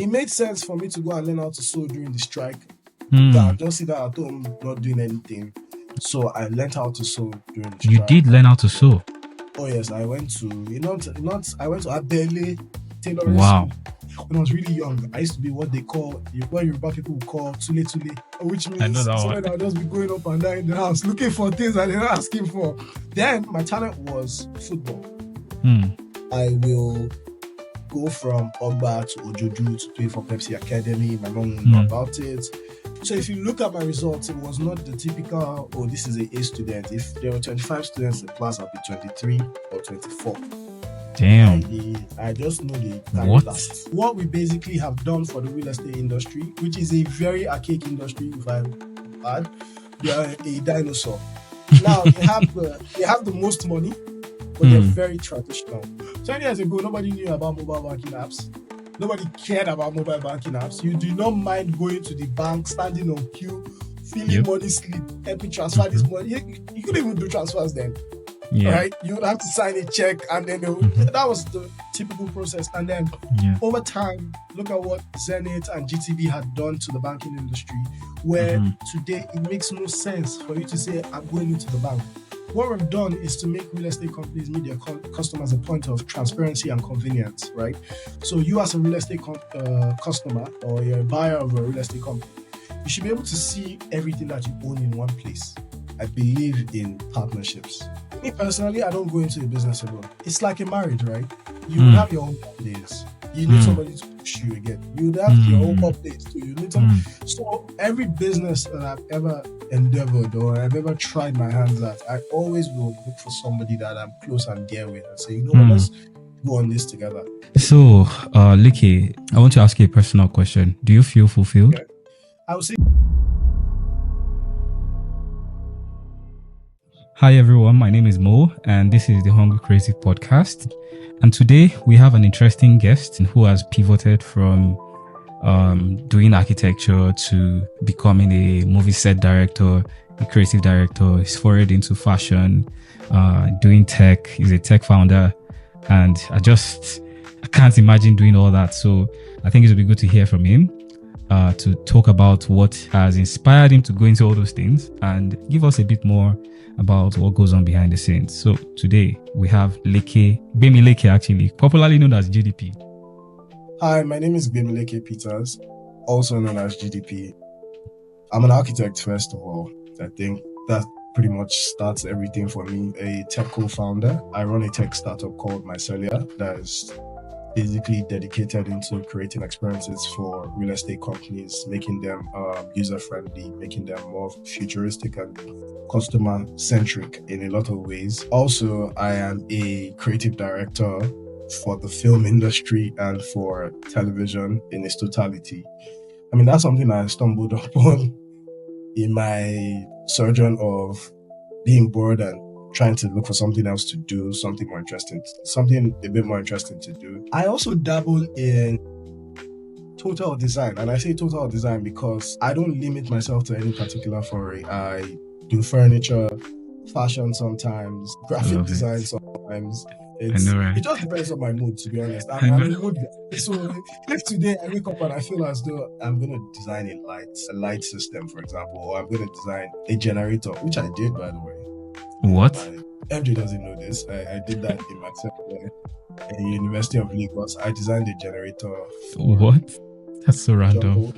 it made sense for me to go and learn how to sew during the strike. Hmm. Just sit down at home, not doing anything. So I learned how to sew during the strike. You did learn how to sew? Oh yes, I went to I went to Adele tailoring Wow. school when I was really young. I used to be what Yoruba people would call tule, which I know means that someone that would just be going up and down in the house looking for things that they're not asking for. Then my talent was football. I will go from Ogba to Ojoju to play for Pepsi Academy. My mom will know about it. So if you look at my results, it was not the typical, oh, this is an A student. If there were 25 students in class, I'll be 23 or 24. Damn. I just know the What? What we basically have done for the real estate industry, which is a very archaic industry, if I'm bad, we are a dinosaur. Now they have the most money, but they're very traditional. 20 years ago, nobody knew about mobile banking apps. Nobody cared about mobile banking apps. You do not mind going to the bank, standing on queue, filling money slip, helping transfer this money. You couldn't even do transfers then. Yeah. Right? You would have to sign a check, and then that was the typical process. And then over time, look at what Zenith and GTB had done to the banking industry, where today it makes no sense for you to say, I'm going into the bank. What we've done is to make real estate companies meet their customers a point of transparency and convenience, right? So you as a real estate customer, or you're a buyer of a real estate company, you should be able to see everything that you own in one place. I believe in partnerships. Me personally, I don't go into a business alone. It's like a marriage, right? You will have your own days. You need somebody to push you again. You would have your own updates too. You need some. So every business that I've ever endeavored or I've ever tried my hands at, I always will look for somebody that I'm close and dear with and say, you know what, let's go on this together. So, Leke, I want to ask you a personal question. Do you feel fulfilled? Okay. I would say. Hi everyone, my name is Mo and this is the Hungry Creative Podcast. And today we have an interesting guest who has pivoted from doing architecture to becoming a movie set director, a creative director. He's forayed into fashion, doing tech. He's a tech founder. And I can't imagine doing all that. So I think it would be good to hear from him. To talk about what has inspired him to go into all those things and give us a bit more about what goes on behind the scenes. So today we have Gbemileke, actually, popularly known as GDP. Hi, my name is Gbemileke Peters, also known as GDP. I'm an architect, first of all. I think that pretty much starts everything for me. A tech co-founder. I run a tech startup called Mycelia that is basically dedicated into creating experiences for real estate companies, making them user-friendly, making them more futuristic and customer-centric in a lot of ways. Also, I am a creative director for the film industry and for television in its totality. I mean, that's something I stumbled upon in my sojourn of being bored and trying to look for something else to do, something a bit more interesting to do. I also dabble in total design, and I say total design because I don't limit myself to any particular foray. I do furniture, fashion sometimes, graphic design sometimes. It just depends on my mood, to be honest. I'm in a mood. So if today I wake up and I feel as though I'm going to design a light system, for example, or I'm going to design a generator, which I did, by the way. What? MJ doesn't know this. I did that in my second year at the University of Lagos. I designed a generator. What? That's so random.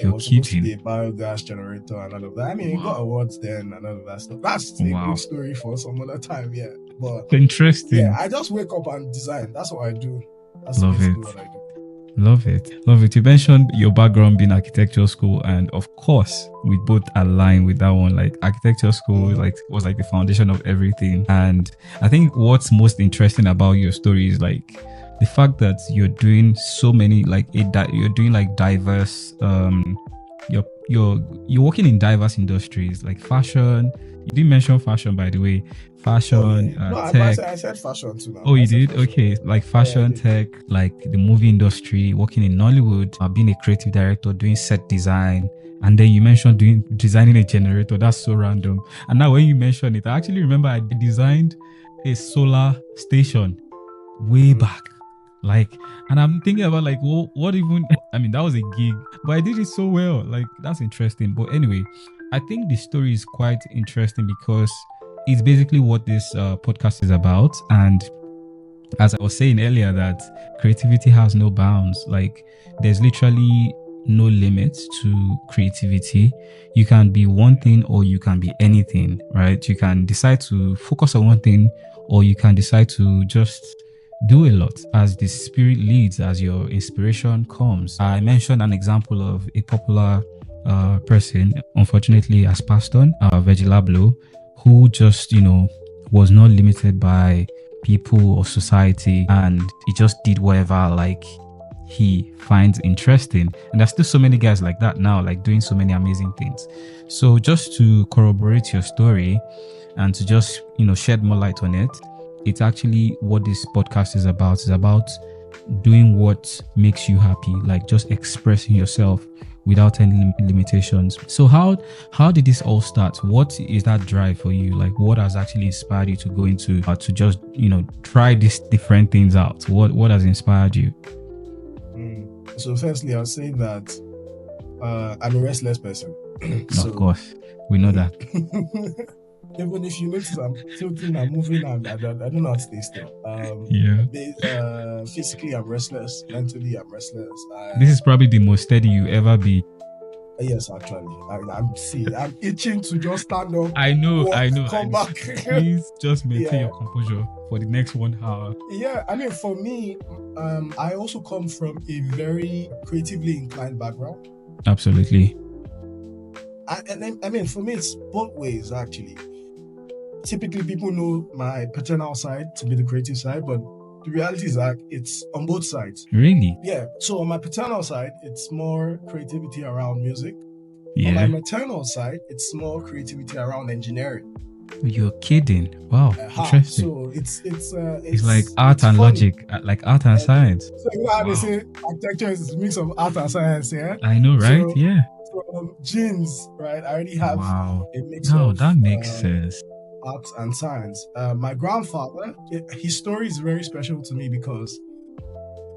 It was supposed to be a biogas generator and all of that. I mean, it got awards then and all of that stuff. That's a good story for some other time, yeah. But interesting. Yeah, I just wake up and design. That's what I do. That's Love it. What I do. Love it. You mentioned your background being architectural school, and of course, we both align with that one. Like architecture school, was like the foundation of everything. And I think what's most interesting about your story is like the fact that you're doing so many, you're doing like diverse. You're working in diverse industries like fashion. You didn't mention fashion, by the way. Fashion, tech. I said fashion too now. Oh, you did? Okay. Like fashion, tech, like the movie industry, working in Nollywood, being a creative director, doing set design. And then you mentioned designing a generator. That's so random. And now when you mention it, I actually remember I designed a solar station way back. Like, and I'm thinking about like, what even? I mean, that was a gig, but I did it so well. Like, that's interesting. But anyway, I think the story is quite interesting because it's basically what this podcast is about. And as I was saying earlier, that creativity has no bounds. Like, there's literally no limits to creativity. You can be one thing or you can be anything, right? You can decide to focus on one thing or you can decide to just do a lot as the spirit leads, as your inspiration comes. I mentioned an example of a popular person, unfortunately has passed on, Virgil Abloh, who just, was not limited by people or society, and he just did whatever like he finds interesting. And there's still so many guys like that now, like doing so many amazing things. So just to corroborate your story and to just shed more light on it, it's actually what this podcast is about. It's about doing what makes you happy, like just expressing yourself without any limitations. So how did this all start? What is that drive for you? Like, what has actually inspired you to go into to just try these different things out? What has inspired you? So firstly, I'll say that I'm a restless person. So, of course, we know that. Even if you notice, I'm tilting, I'm moving, and I don't know how to stay still. Physically, I'm restless. Mentally, I'm restless. This is probably the most steady you ever be. Yes, actually. I'm itching to just stand up. I know. Come back. Please just maintain your composure for the next 1 hour. Yeah, I mean, for me, I also come from a very creatively inclined background. Absolutely. I mean, for me, it's both ways, actually. Typically, people know my paternal side to be the creative side, but the reality is that it's on both sides. Really? Yeah. So on my paternal side, it's more creativity around music. Yeah. On my maternal side, it's more creativity around engineering. You're kidding! Wow, interesting. So it's like art and logic, like art and science. So they say architecture is a mix of art and science. Yeah. I know, right? So, yeah. From genes, right? I already have a mix of. No, that makes sense. Art and science. My grandfather, his story is very special to me because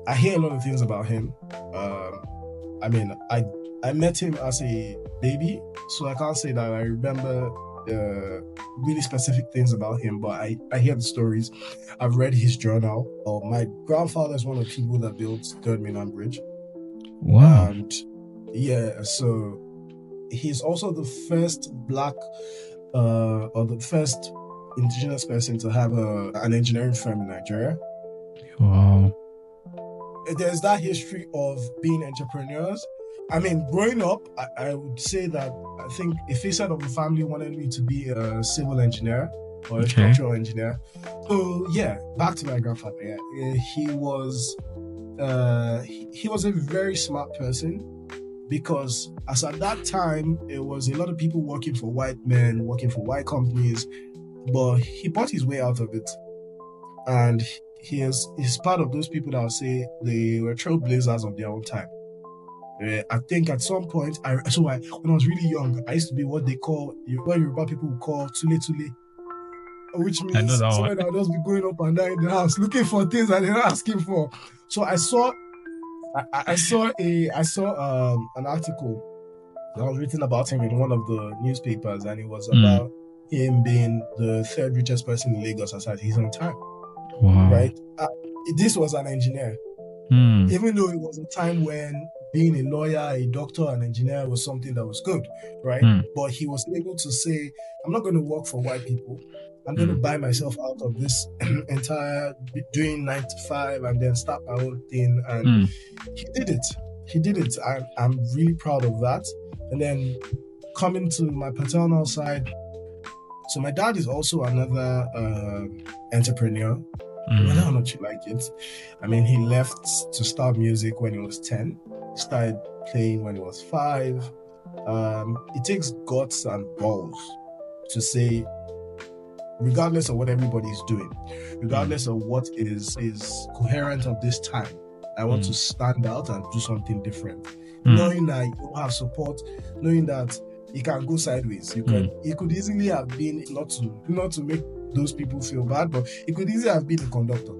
I hear a lot of things about him. I mean, I met him as a baby, so I can't say that I remember really specific things about him, but I hear the stories. I've read his journal. My grandfather is one of the people that built Third Mainland Bridge. Wow. And yeah, so he's also the first black or the first indigenous person to have an engineering firm in Nigeria. Wow. There's that history of being entrepreneurs. I mean, growing up, I would say that I think a facet of the family wanted me to be a civil engineer or a structural engineer. So yeah, back to my grandfather. Yeah, he was a very smart person. Because as at that time, it was a lot of people working for white men, working for white companies, but he bought his way out of it. And he's part of those people that I'll say they were trailblazers of their own time. I think at some point, when I was really young, I used to be what Yoruba people would call tule tule, which means someone that would just be going up and down in the house looking for things that they're not asking for. So I saw an article that was written about him in one of the newspapers, and it was about him being the third richest person in Lagos at his own time. Wow. Right? This was an engineer. Even though it was a time when being a lawyer, a doctor, an engineer was something that was good, right? But he was able to say, I'm not going to work for white people. I'm going to buy myself out of this entire doing 9 to 5 and then start my own thing. And he did it. I'm really proud of that. And then coming to my paternal side, so my dad is also another entrepreneur. Whether or not you like it. I mean, he left to start music when he was 10. He started playing when he was 5. It takes guts and balls to say, regardless of what everybody's doing, regardless of what is coherent of this time, I want to stand out and do something different. Knowing that you don't have support, knowing that it can go sideways. It could easily have been not to make those people feel bad, but it could easily have been the conductor.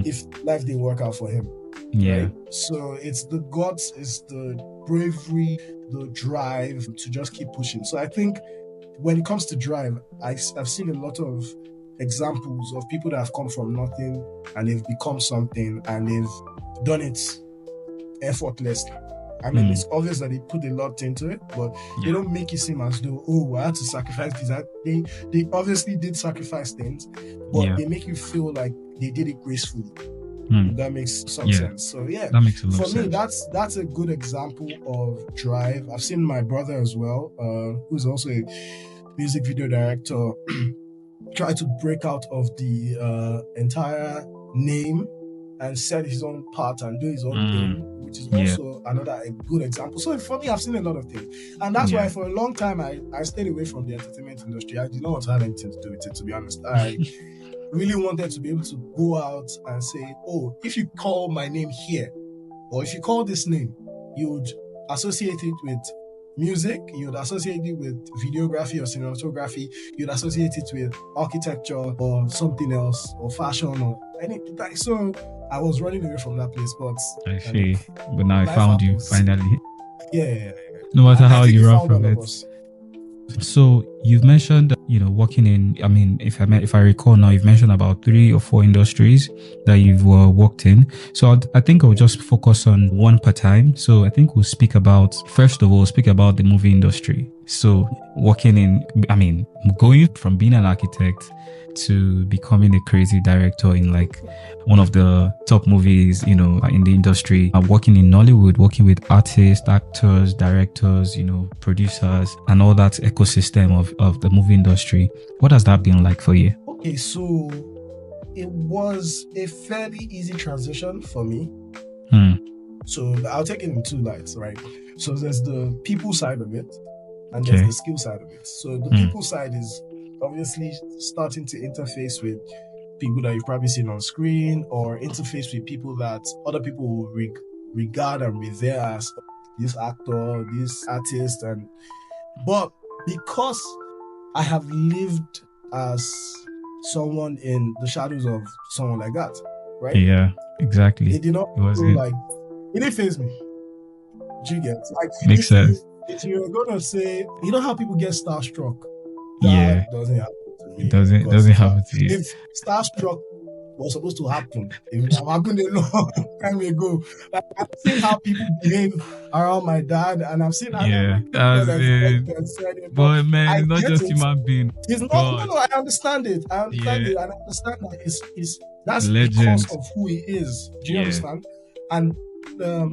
if life didn't work out for him. Yeah. Right? So it's the guts, it's the bravery, the drive to just keep pushing. So I think when it comes to drive, I've seen a lot of examples of people that have come from nothing and they've become something and they've done it effortlessly. I mean, it's obvious that they put a lot into it, but they don't make it seem as though, oh, I had to sacrifice this. They obviously did sacrifice things, but they make you feel like they did it gracefully. If that makes some sense. So that makes a lot of sense. For me, that's a good example of drive. I've seen my brother as well, who's also a music video director, try to break out of the entire name and set his own path and do his own thing, which is also another good example. So for me, I've seen a lot of things. And that's why for a long time, I stayed away from the entertainment industry. I did not want to have anything to do with it, to be honest. I really wanted to be able to go out and say, oh, if you call my name here, or if you call this name, you would associate it with music, you'd associate it with videography or cinematography, you'd associate it with architecture or something else, or fashion or anything. So I was running away from that place, but I see. But now I found you finally. Yeah. No matter how you run from it. So you've mentioned, working in, I mean, if I recall now, you've mentioned about 3 or 4 industries that you've worked in. So I think I'll just focus on one per time. So I think we'll speak about the movie industry. So going from being an architect to becoming a creative director in like one of the top movies, in the industry, working in Nollywood, working with artists, actors, directors, producers, and all that ecosystem of the movie industry. What has that been like for you? Okay, so it was a fairly easy transition for me. So I'll take it in 2 lights, right? So there's the people side of it, and there's the skill side of it. So the people side is obviously starting to interface with people that you've probably seen on screen, or interface with people that other people will regard and revere as this actor, this artist. But because I have lived as someone in the shadows of someone like that, right? Yeah, exactly. It did not it didn't faze me. Do you get? Makes sense. If you're gonna say, how people get starstruck, that doesn't happen to me. It doesn't happen to you. If starstruck was supposed to happen, it would have happened a long time ago. Like, I've seen how people behave around my dad, and I've seen how but man, it's not just human being. It's not. No, I understand it. I understand it, and I understand that that's legend. Because of who he is. Do you understand? And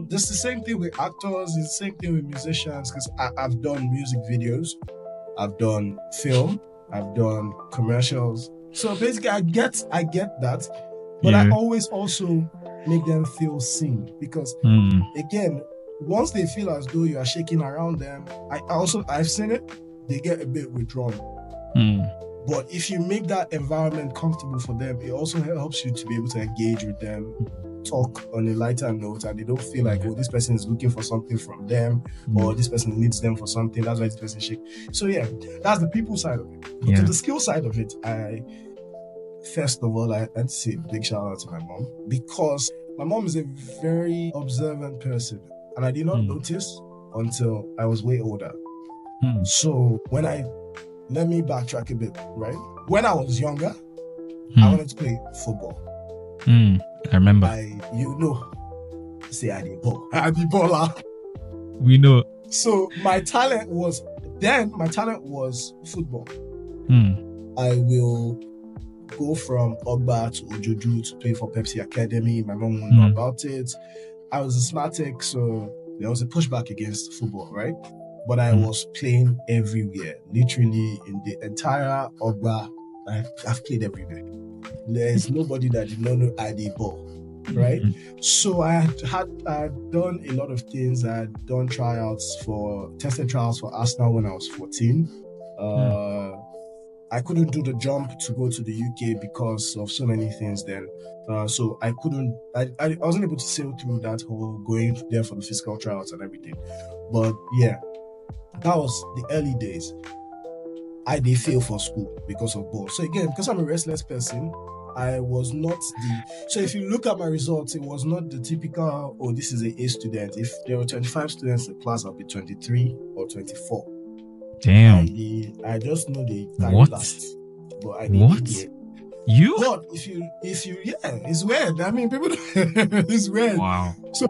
this is the same thing with actors. It's the same thing with musicians. Because I've done music videos, I've done film, I've done commercials. So basically, I get that, but I always also make them feel seen, because again, once they feel as though you are shaking around them, I've seen it, they get a bit withdrawn. But if you make that environment comfortable for them, it also helps you to be able to engage with them, talk on a lighter note, and they don't feel like, oh, this person is looking for something from them, or this person needs them for something, that's why this person shake. So that's the people side of it. But to the skill side of it, first of all, I had to say a big shout out to my mom, because my mom is a very observant person, and I did not notice until I was way older. So let me backtrack a bit, right? When I was younger, I wanted to play football. I remember. Say I did baller. We know. So my talent was football. I will go from Ogba to Ojoju to play for Pepsi Academy. My mom won't know about it. I was asthmatic, so there was a pushback against football, right? But I was playing everywhere, literally in the entire Ogba. I've played everywhere. There's nobody that did not know I did ball, right? So I had done a lot of things. I had done tested trials for Arsenal when I was 14. I couldn't do the jump to go to the UK because of so many things then. So I wasn't able to sail through that whole going there for the physical trials and everything. But that was the early days. I did fail for school because of ball. So again, because I'm a restless person, I was not so if you look at my results, it was not the typical, oh, this is a student. If there were 25 students in class, I'll be 23 or 24. Damn. I just know they carry What? last. But I What? did it. You? But if you yeah, it's weird. I mean, people it's weird. Wow. So,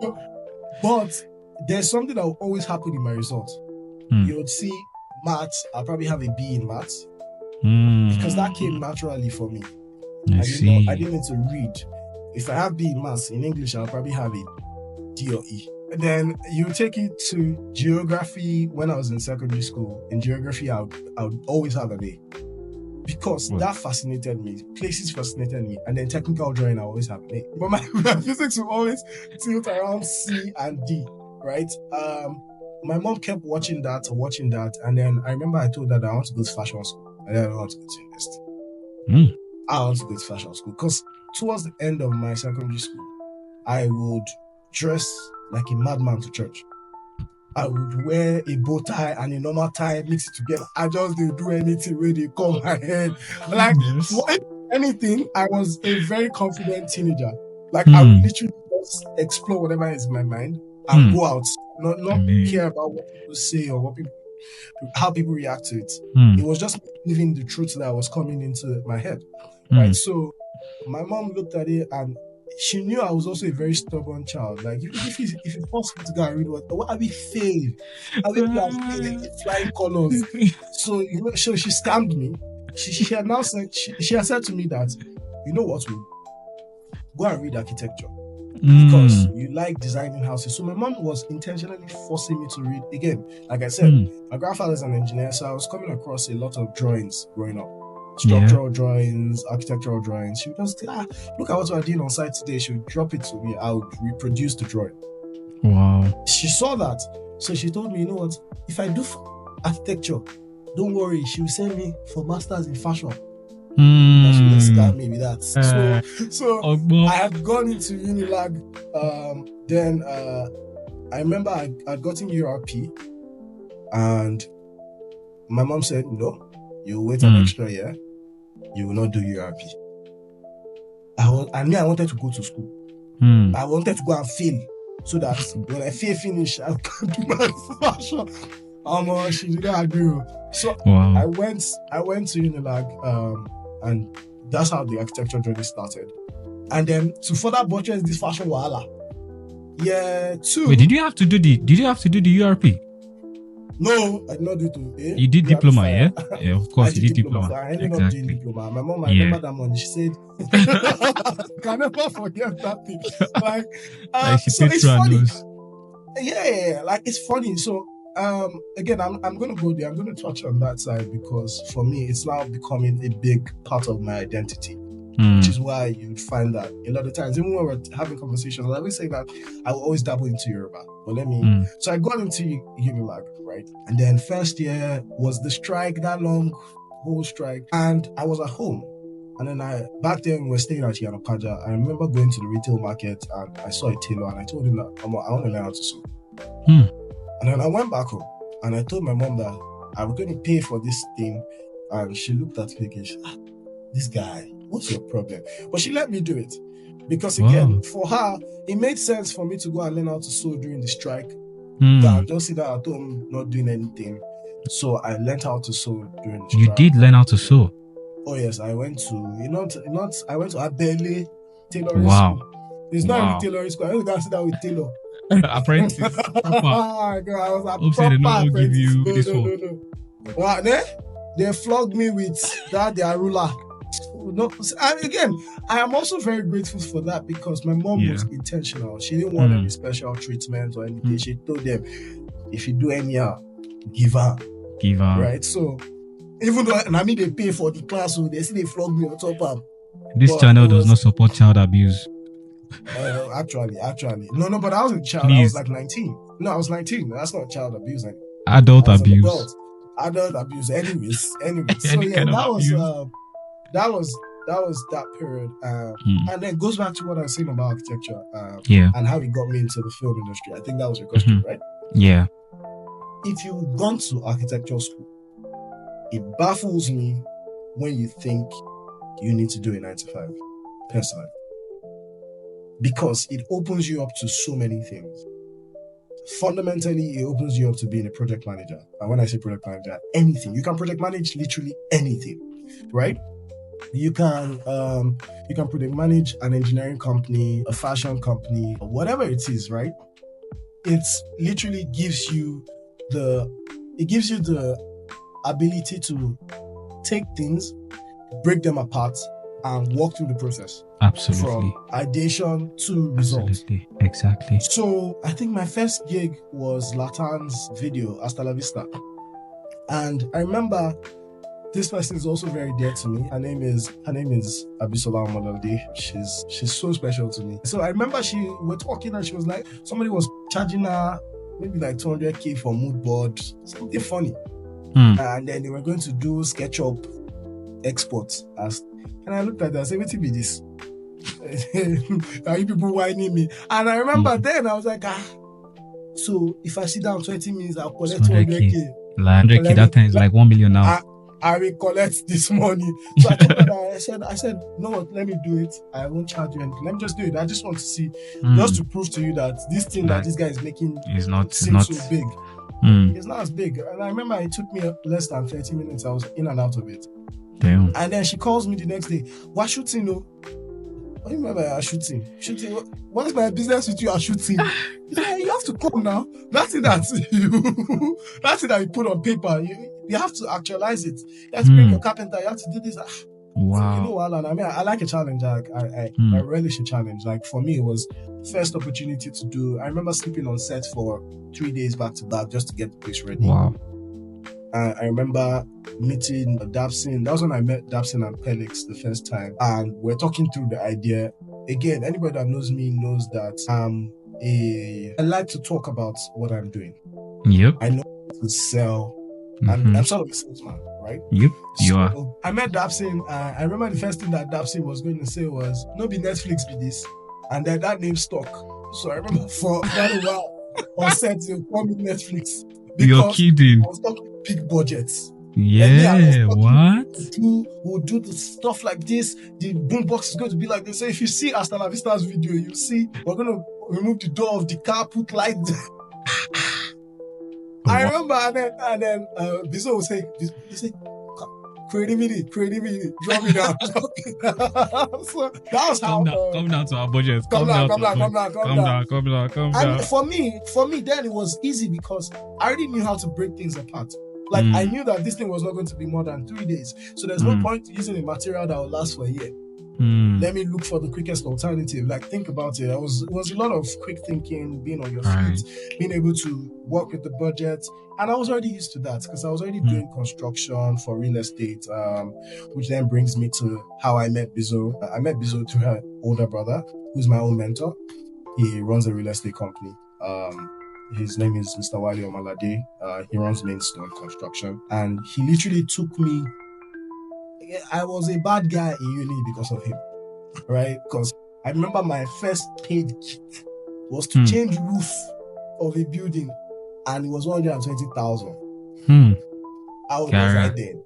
but there's something that will always happen in my results. You would see maths, I'll probably have a B in maths. Because that came naturally for me. I didn't need to read. If I have B in maths, in English, I'll probably have a D or E. And then you take it to geography. When I was in secondary school, in geography, I would always have an A. Because that fascinated me. Places fascinated me. And then technical drawing, I always have an A. But my physics will always tilt around C and D, right? My mom kept watching that. And then I remember I told her that I want to go to fashion school. And then I want to go to university. I want to go to fashion school. Because towards the end of my secondary school, I would dress like a madman to church. I would wear a bow tie and a normal tie, mix it together. I just didn't do anything where they come my head. Like, anything, I was a very confident teenager. Like, I would literally just explore whatever is in my mind and go out. Not care about what people say or how people react to it. It was just living the truth that was coming into my head. Right? So, my mom looked at it and she knew I was also a very stubborn child. Like, if it's possible to go and read what are we failing? Are we flying colors? So, so she scammed me. She had now said, she had said to me that, you know what, go and read architecture because you like designing houses. So my mom was intentionally forcing me to read. Again, like I said, my grandfather's an engineer, so I was coming across a lot of drawings growing up. Structural drawings, architectural drawings. She would just look at what we're doing on site today. She would drop it to me. I would reproduce the drawing. Wow. She saw that. So she told me, you know what? If I do architecture, don't worry. She will send me for masters in fashion. And she will start me with that. So I had gone into Unilag. Then I remember I got in URP. And my mom said, no, you wait an extra year. You will not do URP. I wanted to go to school. I wanted to go and fail so that when I finish, I can do my fashion. She didn't agree. So I went to Unilag, and that's how the architecture journey started. And then to further buttress this fashion wahala, Wait, did you have to do the URP? No, I did not do it. You did diploma, yeah? Yeah, of course, you did diploma. So I ended up doing diploma. My mom, I remember that money. She said, I can never forget that thing. Like she so paid it's through her funny. nose. Yeah, like it's funny. So again, I'm going to go there. I'm going to touch on that side because for me, it's now becoming a big part of my identity. Which is why you'd find that a lot of times, even when we're having conversations, I always say that I will always dabble into Yoruba. But so I got into Unilag, right? And then first year was the strike, that long whole strike. And I was at home. And then back then we were staying at Yanopaja. I remember going to the retail market and I saw a tailor and I told him that I want to learn how to sew. And then I went back home and I told my mom that I was going to pay for this thing. And she looked at me and she said, this guy, what's your problem? But she let me do it. Because again, for her, it made sense for me to go and learn how to sew during the strike. I just sit there at home not doing anything. So I learned how to sew during the strike. You did learn how to sew? Oh yes, I went to, I went to Abele tailoring school. It's not really tailoring school. I only got to sit down with tailor. Apprentice. Oh God, I was a Oops, they did not give you this one. No. What, they flogged me with that their ruler. No, and again, I am also very grateful for that because my mom was intentional. She didn't want any special treatment or anything. She told them, if you do anyhow, give her. Right? So, even though they pay for the class, so they say they flog me on top of. This channel does not support child abuse. Actually. No, but I was a child. Please. I was like 19. No, I was 19. That's not child abuse. Adult abuse. Adult abuse. Anyways. So yeah, that was that period. And then goes back to what I was saying about architecture and how it got me into the film industry. I think that was your question, right? Yeah. If you've gone to architecture school, it baffles me when you think you need to do a 9 to 5. personally, because it opens you up to so many things. Fundamentally, it opens you up to being a project manager. And when I say project manager, anything. You can project manage literally anything, right? You can project manage an engineering company, a fashion company, whatever it is, right? It literally gives you the ability to take things, break them apart, and walk through the process. Absolutely. From ideation to results. Absolutely. Exactly. So I think my first gig was Latan's video, Hasta la Vista. And I remember this person is also very dear to me. Her name is Abisola Omalade. She's so special to me. So I remember we're talking and she was like, somebody was charging her maybe like 200k for mood board, something funny. And then they were going to do SketchUp exports. And I looked at that and said, what be this? Are you people whining me? And I remember then I was like, so if I sit down 20 minutes, I'll collect 200k. Like 100k, that time is like 1 million now. I will collect this money. So I told her that I said, no, let me do it. I won't charge you anything. Let me just do it. I just want to see, just to prove to you that this thing that this guy is making is not so big. It's not as big. And I remember it took me less than 30 minutes. I was in and out of it. Damn. And then she calls me the next day. We're shooting, no? What do you mean by shooting? Shooting? What's my business with you are shooting? Yeah, you have to come now. That's it that you put on paper. You have to actualize it. You have to bring your carpenter. You have to do this. Wow. So, you know, Alan, I mean, I like a challenge. I relish a challenge. Like, for me, it was first opportunity to do. I remember sleeping on set for 3 days back to back just to get the place ready. Wow. I remember meeting Dapsin. That was when I met Dapsin and Pelix the first time. And we're talking through the idea. Again, anybody that knows me knows that I like to talk about what I'm doing. Yep. I know how to sell. I'm sort of a salesman, right? Yep, you so are. I met Dapsin. I remember the first thing that Dapsin was going to say was, no be Netflix be this. And then that name stuck. So I remember for quite a while on set, they would call me Netflix. You're kidding. I was talking big budgets. Yeah, what? We'll do the stuff like this. The boombox is going to be like this. So if you see Hasta la Vista's video, you see we're going to remove the door of the car, put light. I remember, and then Bizo will say, creativity, drop it down. So that was how. Come down to our budget. Come down. And for me, then it was easy because I already knew how to break things apart. Like, I knew that this thing was not going to be more than 3 days. So there's no point using a material that will last for a year. Let me look for the quickest alternative. Like, think about it. It was a lot of quick thinking, being on your feet, being able to work with the budget. And I was already used to that because I was already doing construction for real estate, which then brings me to how I met Bizo. I met Bizo through her older brother, who's my own mentor. He runs a real estate company. His name is Mr. Wale Omalade. He runs Mainstone Construction. And he literally took me. I was a bad guy in uni because of him, right? Because I remember my first paid gig was to change roof of a building, and it was 120,000. I was right then.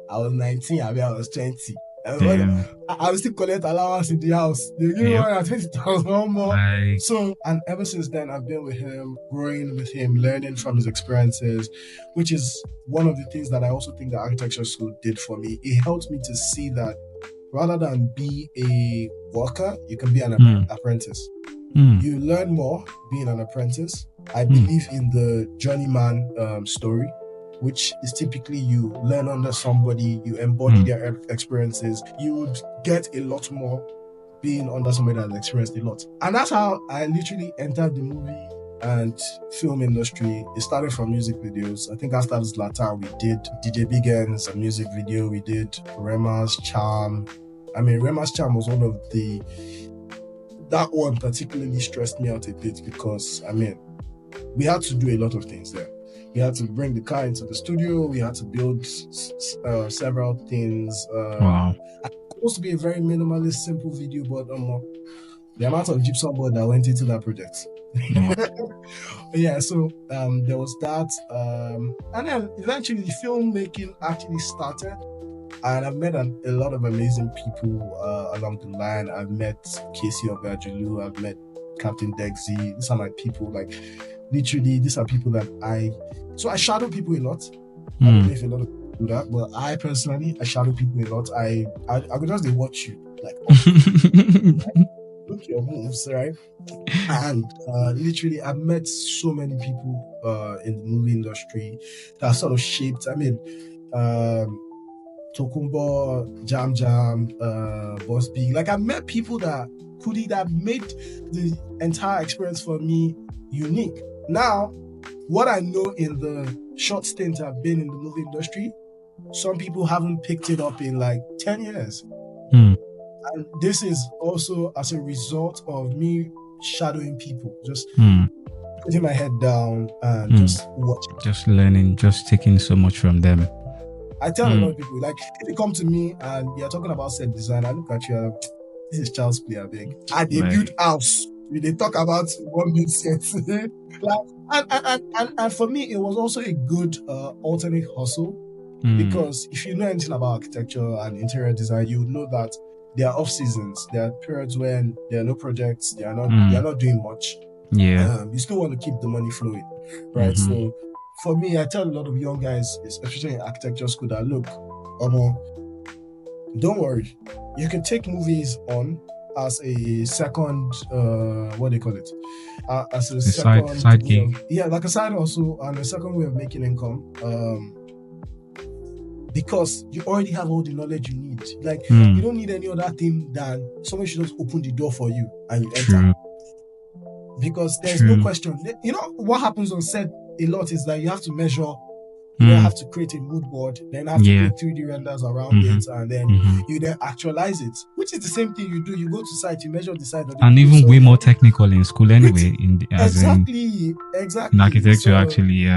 I was 19. I was 20. I will still collect allowance in the house. They give me 120,000 more. So, and ever since then, I've been with him, growing with him, learning from his experiences, which is one of the things that I also think the architecture school did for me. It helped me to see that rather than be a worker, you can be an apprentice. You learn more being an apprentice. I believe in the journeyman story, which is typically you learn under somebody, you embody their experiences. You would get a lot more being under somebody that has experienced a lot. And that's how I literally entered the movie and film industry. It started from music videos. I think after Zlatan, we did DJ Big N's, a music video. We did Rema's Charm. I mean, Rema's Charm was one of that one particularly stressed me out a bit because, I mean, we had to do a lot of things there. We had to bring the car into the studio. We had to build several things. Wow. It was supposed to be a very minimalist, simple video, but the amount of gypsum board that went into that project. Yeah, so there was that. And then eventually the filmmaking actually started. And I've met a lot of amazing people along the line. I've met Casey Ogajulu, I've met Captain Dexy. These are my people. Like, literally, these are people that I shadow people a lot. I don't know if a lot of people do that, but I personally, I shadow people a lot. I could just watch you, like, look your moves, right? And literally, I've met so many people in the movie industry that sort of shaped. I mean, Tokumbo, Jam Jam, Boss B. Like, I've met people that made the entire experience for me unique. Now, what I know in the short stint I've been in the movie industry, some people haven't picked it up in like 10 years. And this is also as a result of me shadowing people, just putting my head down and just watching. Just learning, just taking so much from them. I tell a lot of people, like, if you come to me and you're talking about set design, I look at you and this is child's play, I beg. And they build house. They talk about one big set. and for me, it was also a good alternate hustle, because if you know anything about architecture and interior design, you would know that there are off seasons. There are periods when there are no projects. They are not doing much. Yeah. You still want to keep the money flowing, right? So for me, I tell a lot of young guys, especially in architecture school, that look, don't worry, you can take movies on as a second, what do you call it? As a second side gig. Like a side also, and a second way of making income. Because you already have all the knowledge you need. Like, you don't need any other thing than someone should just open the door for you and you enter. Because there's no question. You know what happens on set a lot is that you have to measure. You have to create a mood board, then have to create 3D renders around it, and then you then actualize it, which is the same thing you do. You go to site, you measure the site, and even way more technical in school anyway. Exactly. In architecture, actually,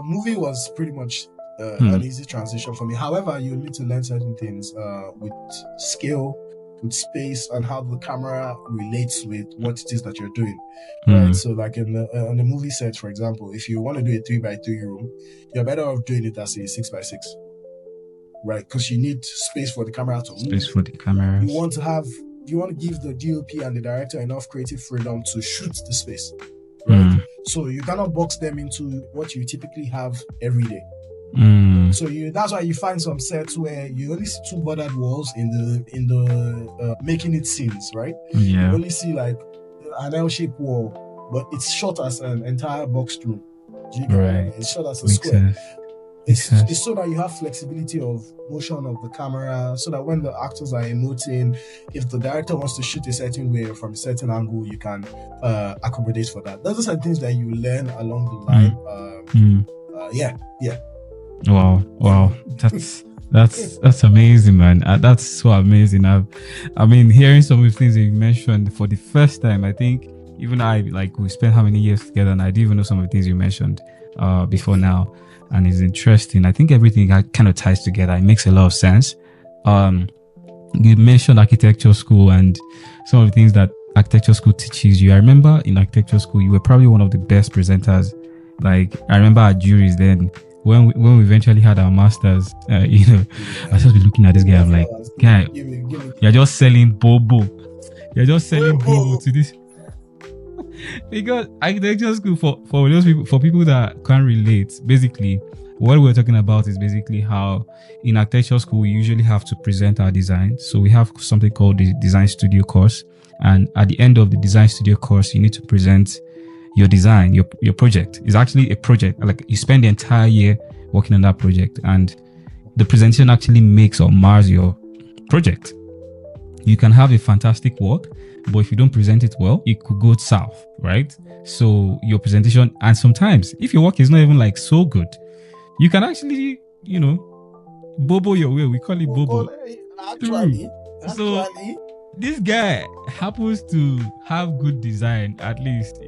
movie was pretty much an easy transition for me. However, you need to learn certain things with scale, with space, and how the camera relates with what it is that you're doing. Right. So, like on the movie set, for example, if you want to do a 3x3 room, you're better off doing it as a 6x6. Right, because you need space for the camera to move. Space for the camera. You want to give the DOP and the director enough creative freedom to shoot the space. Right. So you cannot box them into what you typically have every day. So that's why you find some sets where you only see 2 bordered walls in the making it scenes, right? You only see like an L-shaped wall, but it's shot as an entire boxed room. Right. It's shot as a square. It's so that you have flexibility of motion of the camera, so that when the actors are emoting, if the director wants to shoot a certain way or from a certain angle, you can accommodate for that. Those are things that you learn along the line. Wow. That's amazing, man. That's so amazing. I mean, hearing some of the things that you mentioned for the first time, I think even we spent how many years together, and I didn't even know some of the things you mentioned before now. And it's interesting. I think everything kind of ties together. It makes a lot of sense. You mentioned architecture school and some of the things that architecture school teaches you. I remember in architecture school, you were probably one of the best presenters. Like, I remember our juries then, when we eventually had our masters, I was just be looking at this guy. I'm like, guy, you're just selling bobo. You're just selling bobo to this. Because architecture school, for those people, for people that can't relate, basically what we're talking about is basically how in architecture school we usually have to present our design. So we have something called the design studio course, and at the end of the design studio course you need to present your design, your project. Is actually a project. Like, you spend the entire year working on that project, and the presentation actually makes or mars your project. You can have a fantastic work, but if you don't present it well, it could go south, right? So your presentation, and sometimes if your work is not even like so good, you can actually, bobo your way. We call it bobo. Actually. So this guy happens to have good design, at least,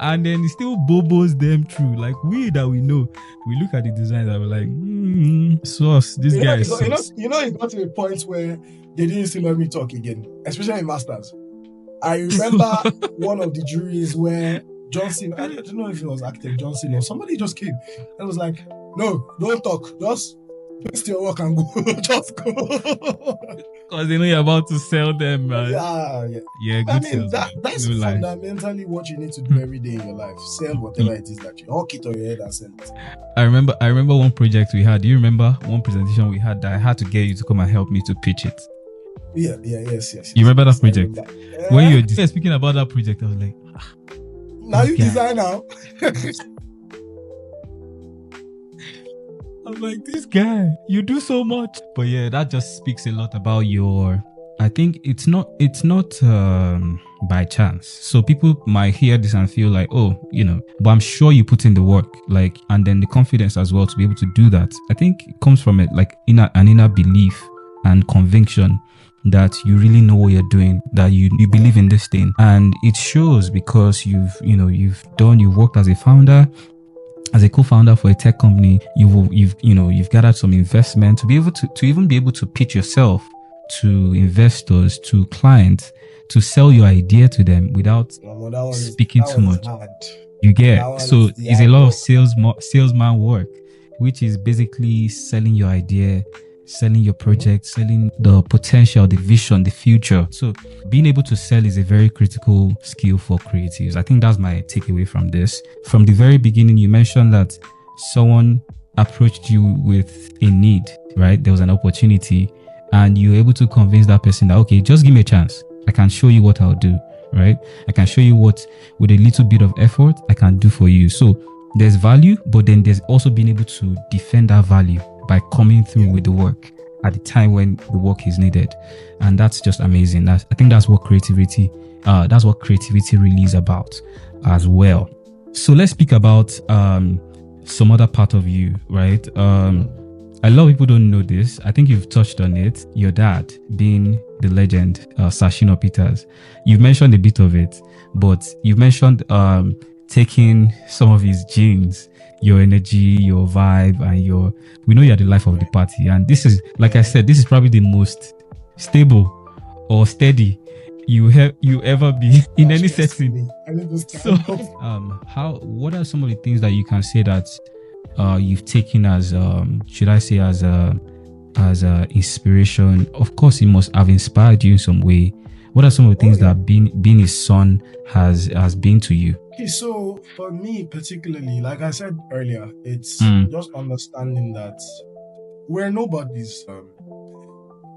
and then he still bobos them through. Like, we know, we look at the design and we're like, sauce. This guy is sauce. It got to a point where they didn't still let me talk again, especially in masters. I remember one of the juries where Johnson, I don't know if it was architect Johnson or somebody, just came and was like, no, don't talk, just Post your work and go. Just go. Because they know you're about to sell them, man. Yeah. Yeah, I good mean, sales. that's No lie. fundamentally what you need to do every day in your life. Sell whatever it is that you hawk it on your head and sell it. I remember one project we had. Do you remember one presentation we had that I had to get you to come and help me to pitch it? Yes. You remember that project? When you Yeah. were speaking about that project, I was like, Now you design now. I'm like, this guy, you do so much. But yeah, that just speaks a lot about your, I think it's not by chance. So people might hear this and feel like, oh, but I'm sure you put in the work, like, and then the confidence as well to be able to do that. I think it comes from an inner belief and conviction that you really know what you're doing, that you believe in this thing. And it shows because you've worked as a founder, as a co-founder for a tech company. You've gathered some investment to be able to even be able to pitch yourself to investors, to clients, to sell your idea to them without speaking too much. You get, so it's a lot of salesman work, which is basically selling your idea, selling your project, selling the potential, the vision, the future. So being able to sell is a very critical skill for creatives. I think that's my takeaway from this. From the very beginning, you mentioned that someone approached you with a need, right? There was an opportunity and you were able to convince that person that, okay, just give me a chance. I can show you what I'll do, right? I can show you what, with a little bit of effort, I can do for you. So there's value, but then there's also being able to defend that value by coming through with the work at the time when the work is needed. And that's just amazing. I think that's what creativity really is about as well. So let's speak about some other part of you, right? A lot of people don't know this. I think you've touched on it. Your dad being the legend, Sashino Peters. You've mentioned a bit of it, but you've mentioned taking some of his genes, your energy, your vibe, and we know you're the life of the party. And this is, like I said, this is probably the most stable or steady you ever be in any setting. So, what are some of the things that you can say that you've taken as, should I say, as a inspiration? Of course, it must have inspired you in some way. What are some of the things that being his son has been to you? Okay, so for me particularly, like I said earlier, it's just understanding that we're nobodies.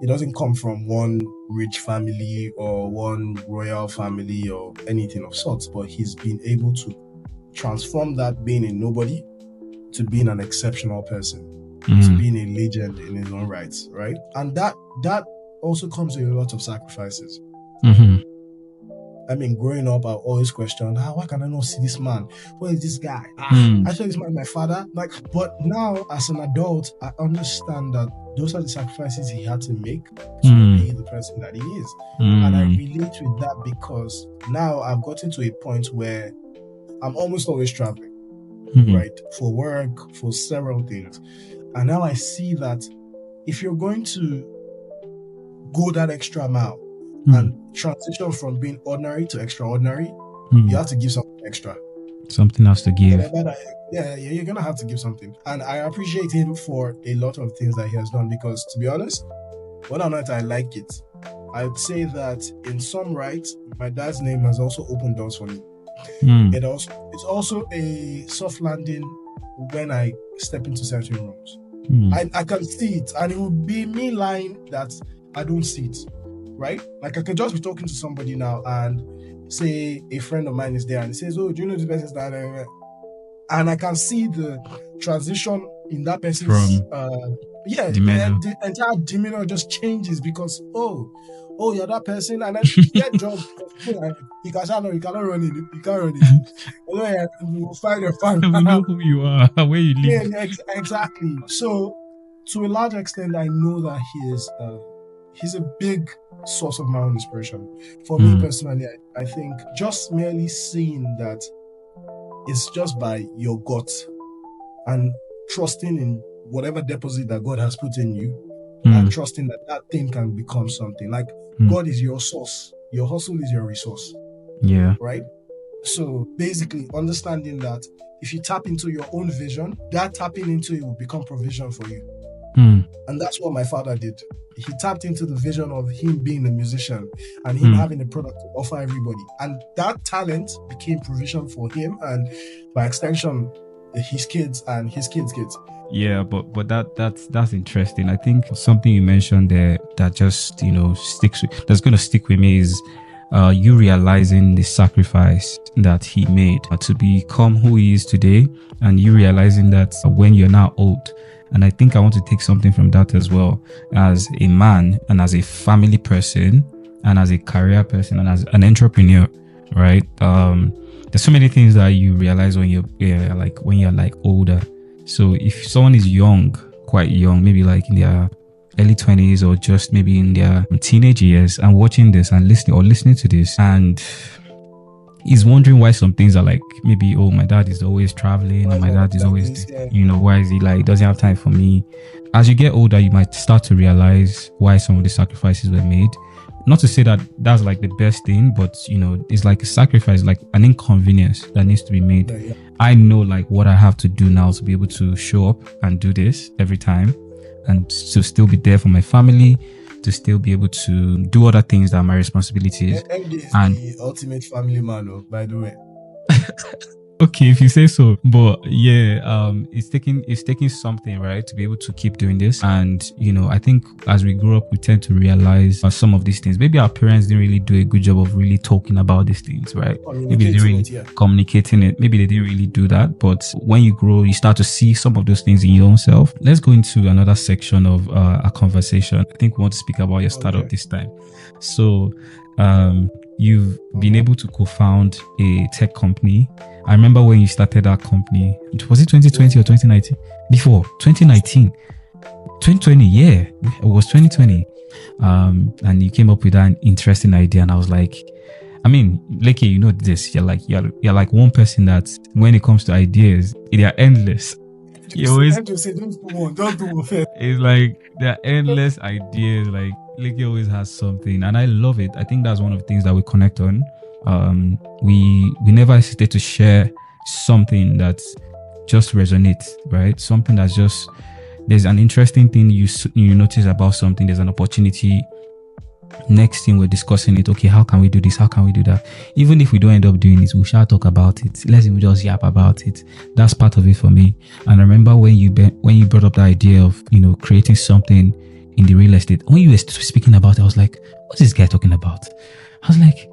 It doesn't come from one rich family or one royal family or anything of sorts, but he's been able to transform that being a nobody to being an exceptional person, to being a legend in his own rights, right? And that also comes with a lot of sacrifices. I mean, growing up, I always questioned, why can I not see this man? Where is this guy? I thought this man my father. But now, as an adult, I understand that those are the sacrifices he had to make to be the person that he is. And I relate with that because now I've gotten to a point where I'm almost always traveling, right? For work, for several things. And now I see that if you're going to go that extra mile, and transition from being ordinary to extraordinary, you have to give something extra. Something has to give. You're gonna have to give something. And I appreciate him for a lot of things that he has done because, to be honest, whether or not I like it, I would say that in some rights, my dad's name has also opened doors for me. It's also a soft landing when I step into certain rooms. I can see it, and it would be me lying that I don't see it. Right? Like I could just be talking to somebody now and say a friend of mine is there and he says, oh, do you know this person's that? And I can see the transition in that person's demeanor. The entire demeanor just changes because you're that person, and then get job. You cannot run it. You can't run it. You'll find your fan. We know who you are, where you live. Yeah, exactly. So to a large extent, I know that he's a big source of my own inspiration. For me personally, I think just merely seeing that it's just by your gut and trusting in whatever deposit that God has put in you and trusting that thing can become something. Like God is your source. Your hustle is your resource. Yeah. Right? So basically understanding that if you tap into your own vision, that tapping into it will become provision for you. And that's what my father did. He tapped into the vision of him being a musician and him having a product to offer everybody. And that talent became provision for him and, by extension, his kids and his kids' kids. Yeah, but that's interesting. I think something you mentioned there that just that's going to stick with me is you realizing the sacrifice that he made to become who he is today, and you realizing that when you're now old. And I think I want to take something from that as well, as a man and as a family person and as a career person and as an entrepreneur, right? There's so many things that you realize when you're older. So if someone is young, quite young, maybe like in their early 20s or just maybe in their teenage years, and watching this and listening to this, and he's wondering why some things are like, maybe, oh, my dad is always traveling, or my dad is always, why is he like, doesn't have time for me? As you get older, you might start to realize why some of the sacrifices were made. Not to say that that's like the best thing, but it's like a sacrifice, like an inconvenience that needs to be made. Yeah. I know like what I have to do now to be able to show up and do this every time, and to still be there for my family, to still be able to do other things that are my responsibilities. And the ultimate family man, by the way. Okay, if you say so. But yeah, it's taking something, right, to be able to keep doing this. And I think as we grow up, we tend to realize some of these things. Maybe our parents didn't really do a good job of really talking about these things, right? Maybe they didn't really communicating it. Maybe they didn't really do that. But when you grow, you start to see some of those things in your own self. Let's go into another section of our conversation. I think we want to speak about your startup this time. So, you've been able to co-found a tech company. I remember when you started that company. Was it 2020 or 2019? Before 2019, 2020. Yeah, it was 2020. And you came up with an interesting idea, and I was like, I mean, Leke, this. You're like one person that when it comes to ideas, they are endless. You always say, don't do first. It's like there are endless ideas. Like Leke always has something, and I love it. I think that's one of the things that we connect on. We never hesitate to share something that just resonates, right? Something that's just, there's an interesting thing you notice about something. There's an opportunity. Next thing we're discussing it. Okay, how can we do this? How can we do that? Even if we don't end up doing it, we shall talk about it. Let's even just yap about it. That's part of it for me. And I remember when you brought up the idea of creating something in the real estate. When you were speaking about it, I was like, what's this guy talking about? I was like,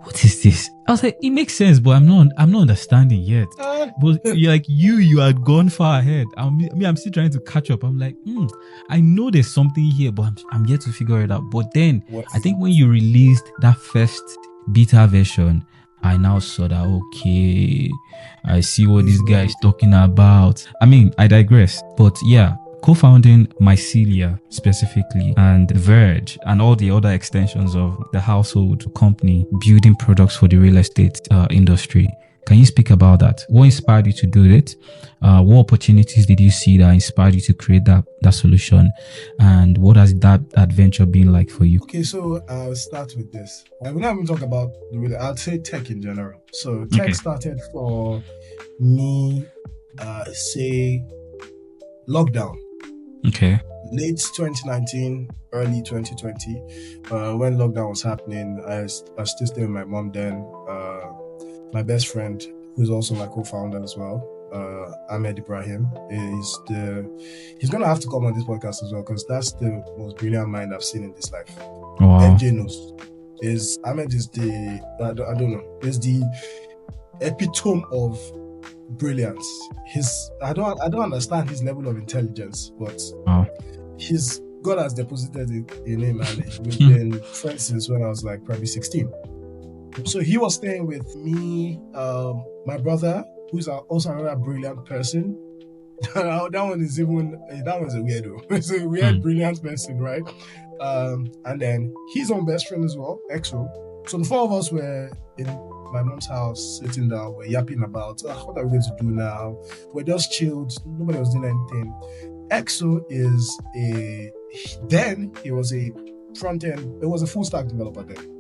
what is this? I was like, it makes sense, but I'm not understanding yet. But you're like, you had gone far ahead. I'm still trying to catch up. I'm like, I know there's something here, but I'm yet to figure it out. But then I think when you released that first beta version, I now saw that, okay, I see what this guy is talking about. I mean, I digress, but yeah, co-founding Mycelia specifically, and Verge, and all the other extensions of the household company, building products for the real estate industry. Can you speak about that? What inspired you to do it? What opportunities did you see that inspired you to create that solution? And what has that adventure been like for you? Okay, so I'll start with this. We're not even talk about I'll say tech in general. So tech started for me, say lockdown. Okay. Late 2019, early 2020, when lockdown was happening, I was still staying with my mom then. My best friend, who's also my co-founder as well, Ahmed Ibrahim, he's gonna have to come on this podcast as well, because that's the most brilliant mind I've seen in this life. Wow. MJ knows. Ahmed is I don't know, is the epitome of brilliance. I don't understand his level of intelligence, but God has deposited it in him, and we've been friends since when I was like probably 16. So he was staying with me, my brother, who's also another brilliant person. that one's a weirdo. It's a weird, brilliant person, right? And then his own best friend as well, EXO. So the four of us were in my mom's house, sitting down, we're yapping about what are we going to do now. We're just chilled, nobody was doing anything. EXO he was a front end, it was a full stack developer then.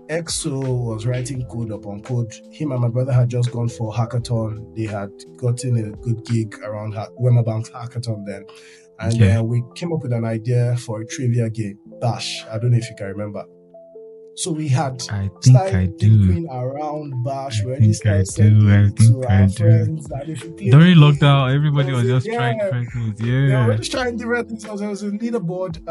EXO was writing code upon code. Him and my brother had just gone for hackathon. They had gotten a good gig around Wema Bank's hackathon then. And then we came up with an idea for a trivia game, Bash. I don't know if you can remember. So we had started tinkering around Bash. We already started sending it to our friends that if you play during lockdown, everybody was just trying different things. They were just trying different things. There was a leaderboard,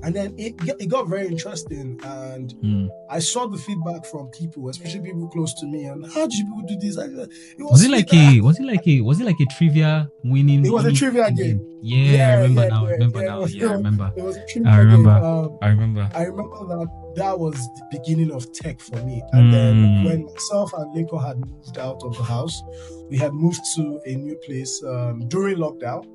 and then it got very interesting. And I saw the feedback from people, especially people close to me. And how did people do this? Was it like a trivia winning? It was a trivia game. Yeah, I remember now. I remember. It was a trivia game. I remember that was the beginning of tech for me. And then when myself and Leko had moved out of the house, we had moved to a new place during lockdown.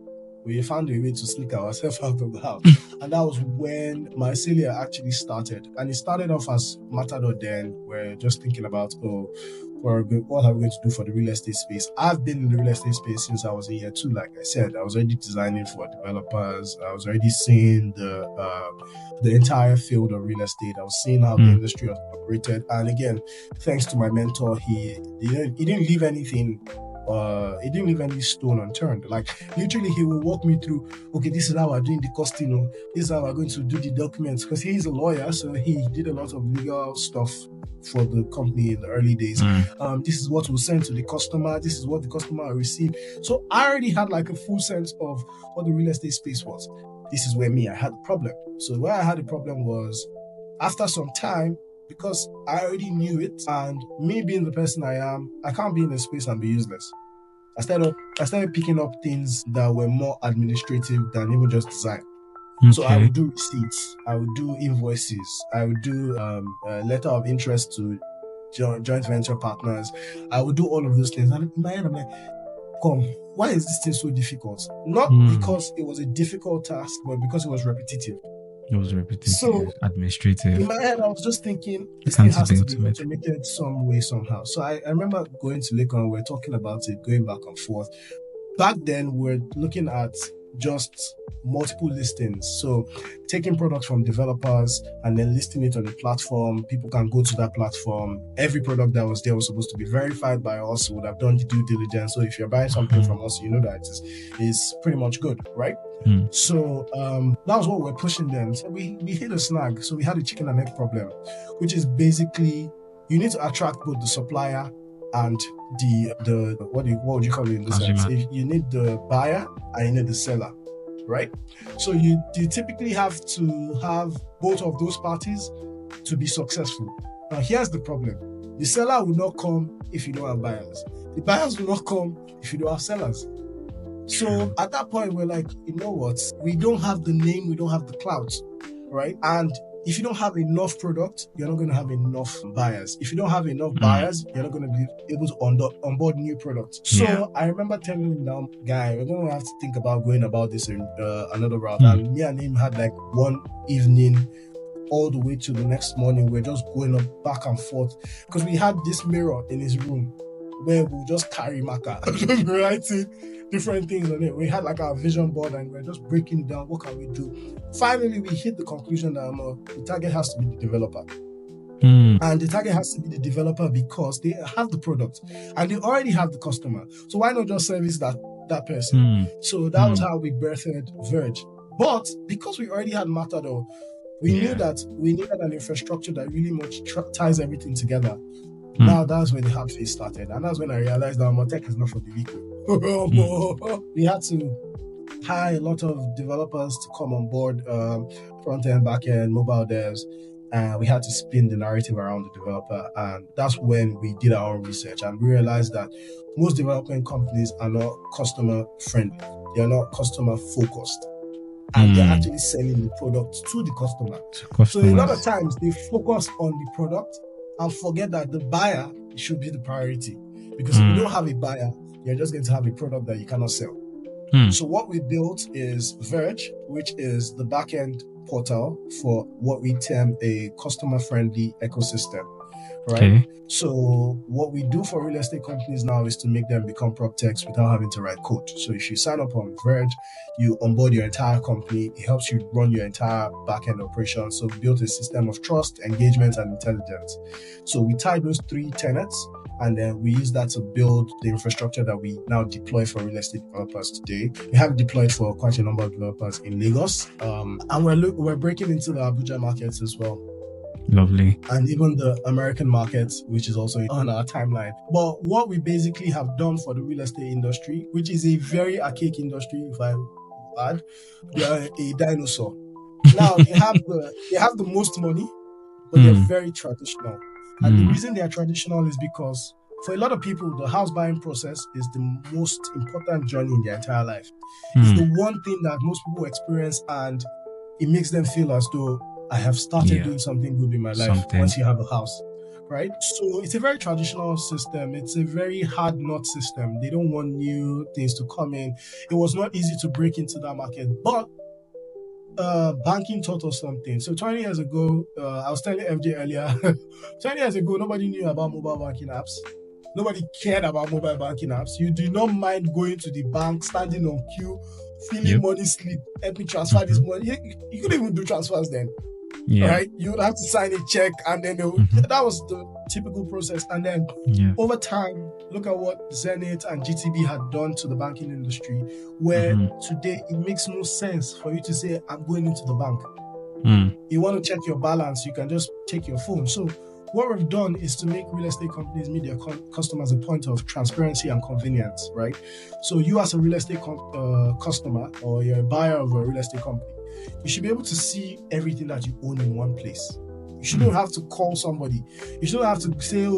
We found a way to sneak ourselves out of the house. And that was when Mycelia actually started. And it started off as Matador then. We're just thinking about, what are we going to do for the real estate space? I've been in the real estate space since I was in year 2. Like I said, I was already designing for developers. I was already seeing the entire field of real estate. I was seeing how the industry was operated. And again, thanks to my mentor, he didn't leave anything. He didn't leave any stone unturned. Like literally, he will walk me through. Okay, this is how we're doing the costing. This is how we're going to do the documents. Because he's a lawyer, so he did a lot of legal stuff for the company in the early days. This is what we'll send to the customer. This is what the customer will receive. So I already had like a full sense of what the real estate space was. This is where I had the problem. So where I had the problem was after some time. Because I already knew it, and me being the person I am, I can't be in a space and be useless. I started picking up things that were more administrative than even just design. Okay. So I would do receipts, I would do invoices, I would do a letter of interest to joint venture partners. I would do all of those things. And in my head, I'm like, come, why is this thing so difficult? Not because it was a difficult task, but because it was repetitive. It was repetitive, so administrative. In my head, I was just thinking, this thing has to be automated some way, somehow. So I remember going to Lake and we were talking about it, going back and forth. Back then, we were looking at just multiple listings. So taking products from developers and then listing it on the platform. People can go to that platform. Every product that was there was supposed to be verified by us. We would have done the due diligence. So if you're buying something from us, you know that it's pretty much good, right? So that was what we're pushing then. So we hit a snag. So we had a chicken and egg problem, which is basically you need to attract both the supplier and the what would you call it in this sense? You need the buyer and you need the seller, right? So you typically have to have both of those parties to be successful. Now here's the problem. The seller will not come if you don't have buyers. The buyers will not come if you don't have sellers. So at that point, we're like, you know what? We don't have the name, we don't have the clout, right? And if you don't have enough product, you're not going to have enough buyers. If you don't have enough buyers, you're not going to be able to onboard new products. So I remember telling him, now, guy, we're going to have to think about going about this in another route. And me and him had like one evening all the way to the next morning. We're just going up back and forth because we had this mirror in his room where we'll just carry marker and just writing different things on it. We had like our vision board and we're just breaking down what can we do. Finally, we hit the conclusion that the target has to be the developer. And the target has to be the developer because they have the product and they already have the customer. So why not just service that person? So that was how we birthed Verge. But because we already had Matador, we knew that we needed an infrastructure that really much ties everything together. Now that's when the hard phase started, and that's when I realized that tech is not for the weak. We had to hire a lot of developers to come on board, front end, back end, mobile devs, and we had to spin the narrative around the developer. And that's when we did our own research and we realized that most development companies are not customer friendly. They are not customer focused. And they're actually selling the product to the customer. So a lot of times they focus on the product and forget that the buyer should be the priority. Because if you don't have a buyer, you're just going to have a product that you cannot sell. So what we built is Verge, which is the back-end portal for what we term a customer-friendly ecosystem, right? Okay. So what we do for real estate companies now is to make them become prop techs without having to write code. So if you sign up on Verge, you onboard your entire company. It helps you run your entire back-end operation. So we built a system of trust, engagement, and intelligence. So we tie those three tenets And then we use that to build the infrastructure that we now deploy for real estate developers today. We have deployed for quite a number of developers in Lagos. And we're breaking into the Abuja markets as well. Lovely. And even the American market, which is also on our timeline. But what we basically have done for the real estate industry, which is a very archaic industry, if I add, they are a dinosaur. Now they have the most money, but they're very traditional. And the reason they are traditional is because for a lot of people, the house buying process is the most important journey in their entire life. It's the one thing that most people experience, and it makes them feel as though I have started doing something good in my life once you have a house, right? So it's a very traditional system. It's a very hard nut system. They don't want new things to come in. It was not easy to break into that market, but banking taught us something. So 20 years ago, I was telling FJ earlier, 20 years ago, nobody knew about mobile banking apps. Nobody cared about mobile banking apps. You do not mind going to the bank, standing on queue, feeling money slip, help me transfer this money. You couldn't even do transfers then. Right? You would have to sign a check, and then that was the typical process. And then over time, look at what Zenith and GTB had done to the banking industry, where today it makes no sense for you to say, I'm going into the bank. You want to check your balance, you can just take your phone. So what we've done is to make real estate companies meet their customers a point of transparency and convenience, right? So you as a real estate customer, or you're a buyer of a real estate company, you should be able to see everything that you own in one place. You shouldn't have to call somebody. You shouldn't have to say,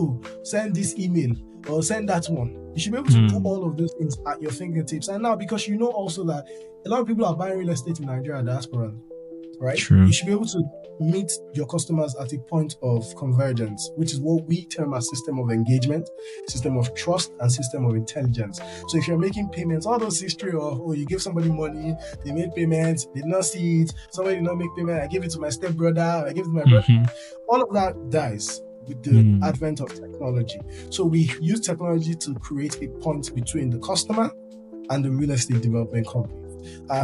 send this email or send that one. You should be able to put all of those things at your fingertips. And now, because you know also that a lot of people are buying real estate in Nigeria diaspora, right? True. You should be able to meet your customers at a point of convergence, which is what we term as system of engagement, system of trust, and system of intelligence. So if you're making payments, all those history of, you give somebody money, they made payments, did not see it, somebody did not make payment, I give it to my stepbrother, I give it to my brother, all of that dies with the advent of technology. So we use technology to create a point between the customer and the real estate development company.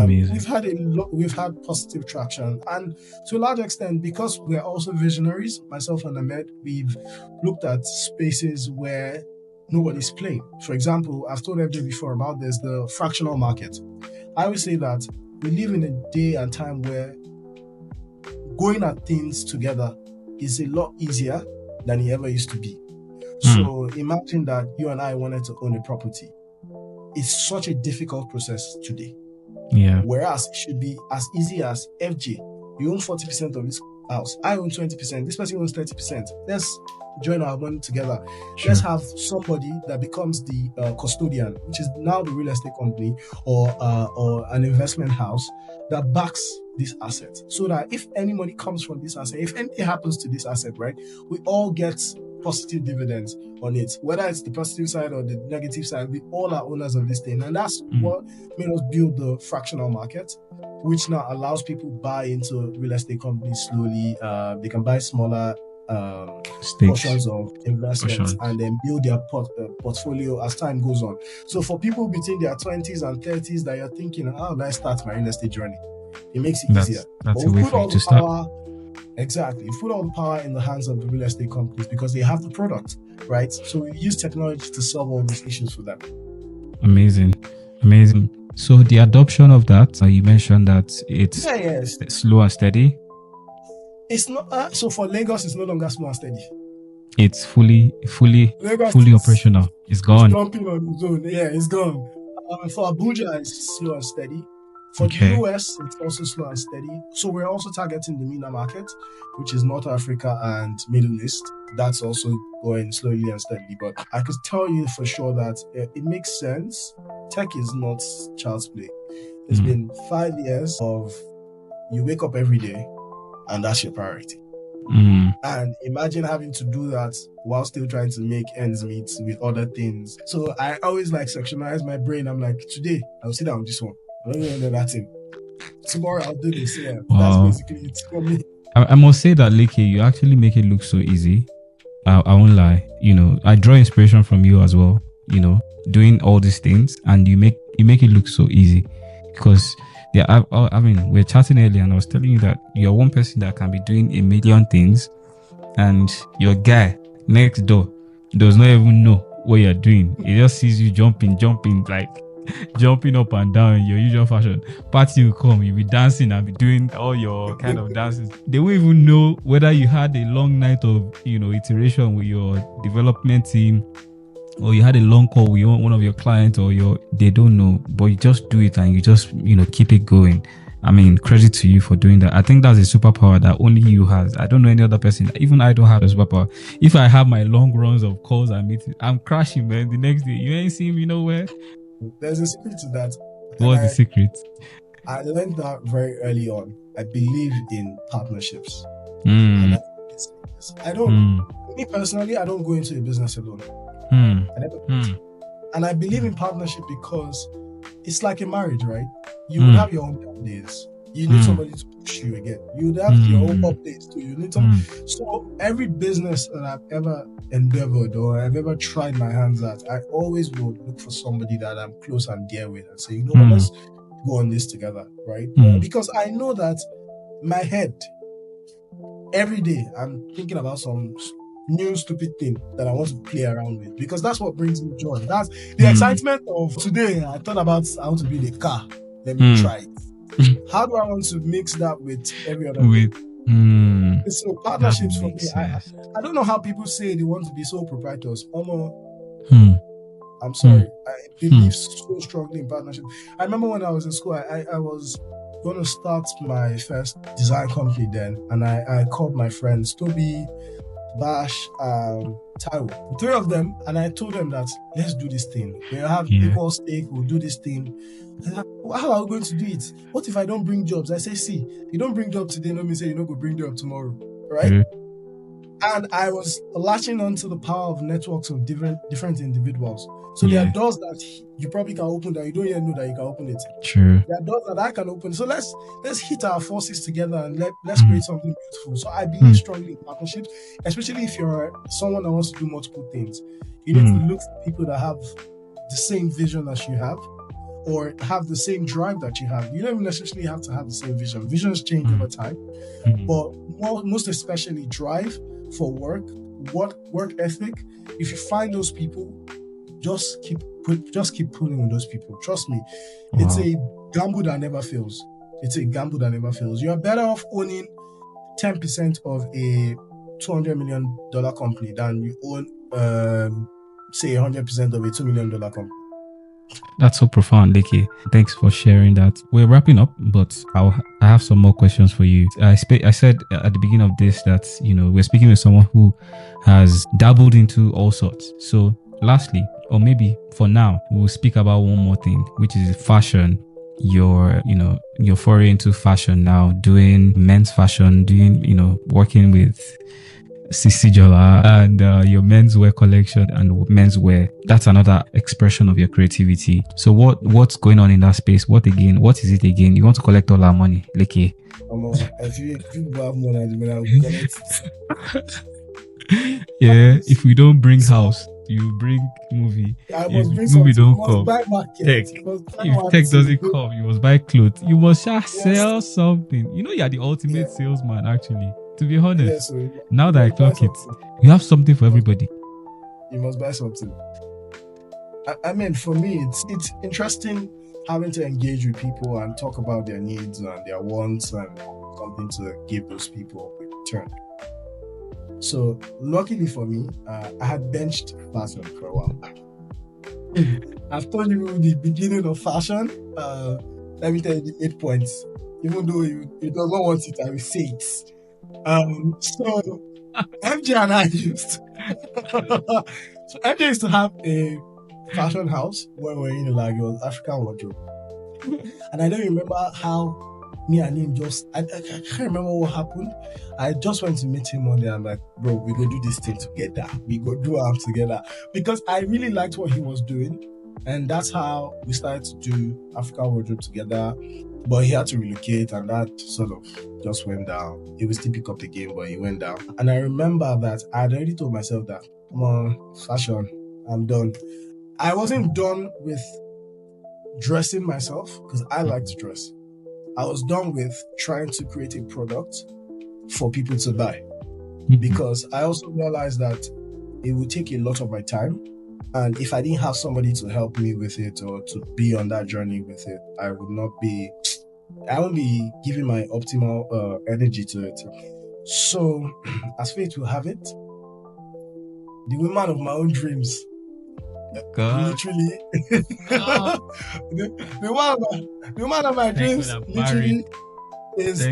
We've had positive traction, and to a large extent, because we're also visionaries, myself and Ahmed, we've looked at spaces where nobody's playing. For example, I've told FJ before about this, the fractional market. I always say that we live in a day and time where going at things together is a lot easier than it ever used to be. So imagine that you and I wanted to own a property. It's such a difficult process today. Yeah. Whereas it should be as easy as FJ. You own 40% of this house. I own 20%. This person owns 30%. Let's join our money together. Sure. Let's have somebody that becomes the custodian, which is now the real estate company or an investment house that backs this asset. So that if any money comes from this asset, if anything happens to this asset, right, we all get positive dividends on it, whether it's the positive side or the negative side. We all are owners of this thing, and that's what made us build the fractional market, which now allows people buy into real estate companies slowly. They can buy smaller portions of investments and then build their portfolio as time goes on. So for people between their 20s and 30s that you're thinking, how do I start my real estate journey? It makes it easier. That's a way for you to start. Exactly. You put all the power in the hands of the real estate companies because they have the product, right? So we use technology to solve all these issues for them. Amazing. So the adoption of that, you mentioned that it's slow and steady. It's not. So for Lagos, it's no longer slow and steady. It's fully operational. It's gone. Jumping on its own. Yeah, it's gone. For Abuja, it's slow and steady. For the US, it's also slow and steady. So we're also targeting the MENA market, which is North Africa and Middle East. That's also going slowly and steadily. But I could tell you for sure that it makes sense. Tech is not child's play. It's been 5 years of you wake up every day and that's your priority. And imagine having to do that while still trying to make ends meet with other things. So I always sectionize my brain. I'm like, today I'll sit down with this one. I don't know that thing. Tomorrow I'll do this. Yeah, wow. That's basically it for me. I must say that, Leke, you actually make it look so easy. I won't lie. I draw inspiration from you as well. Doing all these things, and you make it look so easy. Because we're chatting earlier, and I was telling you that you're one person that can be doing a million things, and your guy next door does not even know what you're doing. He just sees you jumping, like jumping up and down in your usual fashion. Party will come, you'll be dancing and be doing all your kind of dances. They won't even know whether you had a long night of, iteration with your development team, or you had a long call with one of your clients, or they don't know, but you just do it and you just, keep it going. I mean, credit to you for doing that. I think that's a superpower that only you has. I don't know any other person. Even I don't have a superpower. If I have my long runs of calls and meetings, I'm crashing, man. The next day, you ain't seeing me nowhere. There's a secret to that. What's the secret? I learned that very early on. I believe in partnerships. Mm. I don't, me personally, I don't go into a business alone. I never And I believe in partnership because it's like a marriage, right? You will have your own down days. You need somebody to push you again. You would have your own up days too. You need some. So every business that I've ever endeavored or I've ever tried my hands at, I always would look for somebody that I'm close and dear with and say, what, let's go on this together, right? Because I know that my head, every day, I'm thinking about some new stupid thing that I want to play around with, because that's what brings me joy. That's the excitement of today. I thought about how to build a car. Let me try it. How do I want to mix that with every other thing? So partnerships for me, I don't know how people say they want to be so proprietors. I'm sorry. I believe so strongly in partnership. I remember when I was in school, I was going to start my first design company then, and I called my friends Toby, Bash, Taiwo, the three of them, and I told them that let's do this thing. We'll have equal stake, we'll do this thing. How are we going to do it? What if I don't bring jobs? I say, see, you don't bring jobs today, let me say you don't go bring job tomorrow, right? And I was latching onto the power of networks of different individuals. So there are doors that you probably can open that you don't even know that you can open it. True. There are doors that I can open. So let's hit our forces together and let's create something beautiful. So I believe strongly in partnerships, especially if you're someone that wants to do multiple things. You need to look for people that have the same vision as you have, or have the same drive that you have. You don't necessarily have to have the same vision. Visions change over time, but most especially drive for work ethic. If you find those people, just keep pulling with those people. Trust me, it's a gamble that never fails. You are better off owning 10% of a $200 million company than you own say 100% of a $2 million company. That's so profound, Leke. Thanks for sharing that. We're wrapping up, but I have some more questions for you. I said at the beginning of this that, we're speaking with someone who has dabbled into all sorts. So lastly, or maybe for now, we'll speak about one more thing, which is fashion. Your foray into fashion now, doing men's fashion, working with Sisi Jola and your menswear collection and menswear. That's another expression of your creativity. So what's going on in that space? What is it again? You want to collect all our money, Leke? If you have money, I'll collect it. Yeah, if we don't bring house, you bring movie. I must bring movie something. don't come. Buy market. Tech. If tech doesn't come, you must buy clothes. You must sell something. You are the ultimate salesman, actually. To be honest, now that I clock it, you have something for everybody. You must buy something. I mean, for me, it's interesting having to engage with people and talk about their needs and their wants and something to give those people in return. So, luckily for me, I had benched fashion for a while. I've told you the beginning of fashion. Let me tell you the 8 points. Even though you don't want it, I will say it. So MJ and I used to have a fashion house where we're in like it was African wardrobe, and I don't remember how me and him I can't remember what happened. I just went to meet him one day. I'm like, bro, we go do this thing together. We go do our together, because I really liked what he was doing, and that's how we started to do African wardrobe together. But he had to relocate, and that sort of just went down. He will still pick up the game, but he went down. And I remember that I had already told myself that, come on, fashion, I'm done. I wasn't done with dressing myself, because I like to dress. I was done with trying to create a product for people to buy. Because I also realized that it would take a lot of my time. And if I didn't have somebody to help me with it or to be on that journey with it, I won't be giving my optimal energy to it. So, as fate will have it, the woman of my own dreams, literally, the woman of my dreams, literally, is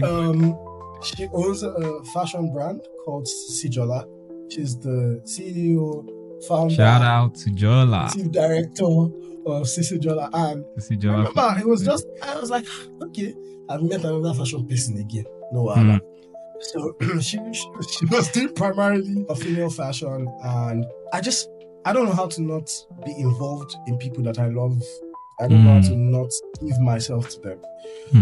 she owns a fashion brand called Sijola. She's the CEO, founder, shout out to Jola, chief director of Sijola. And I remember it was just, I was like, okay, I've met another fashion person again. No other. So she was doing primarily a female fashion, and I don't know how to not be involved in people that I love. I don't know how to not give myself to them.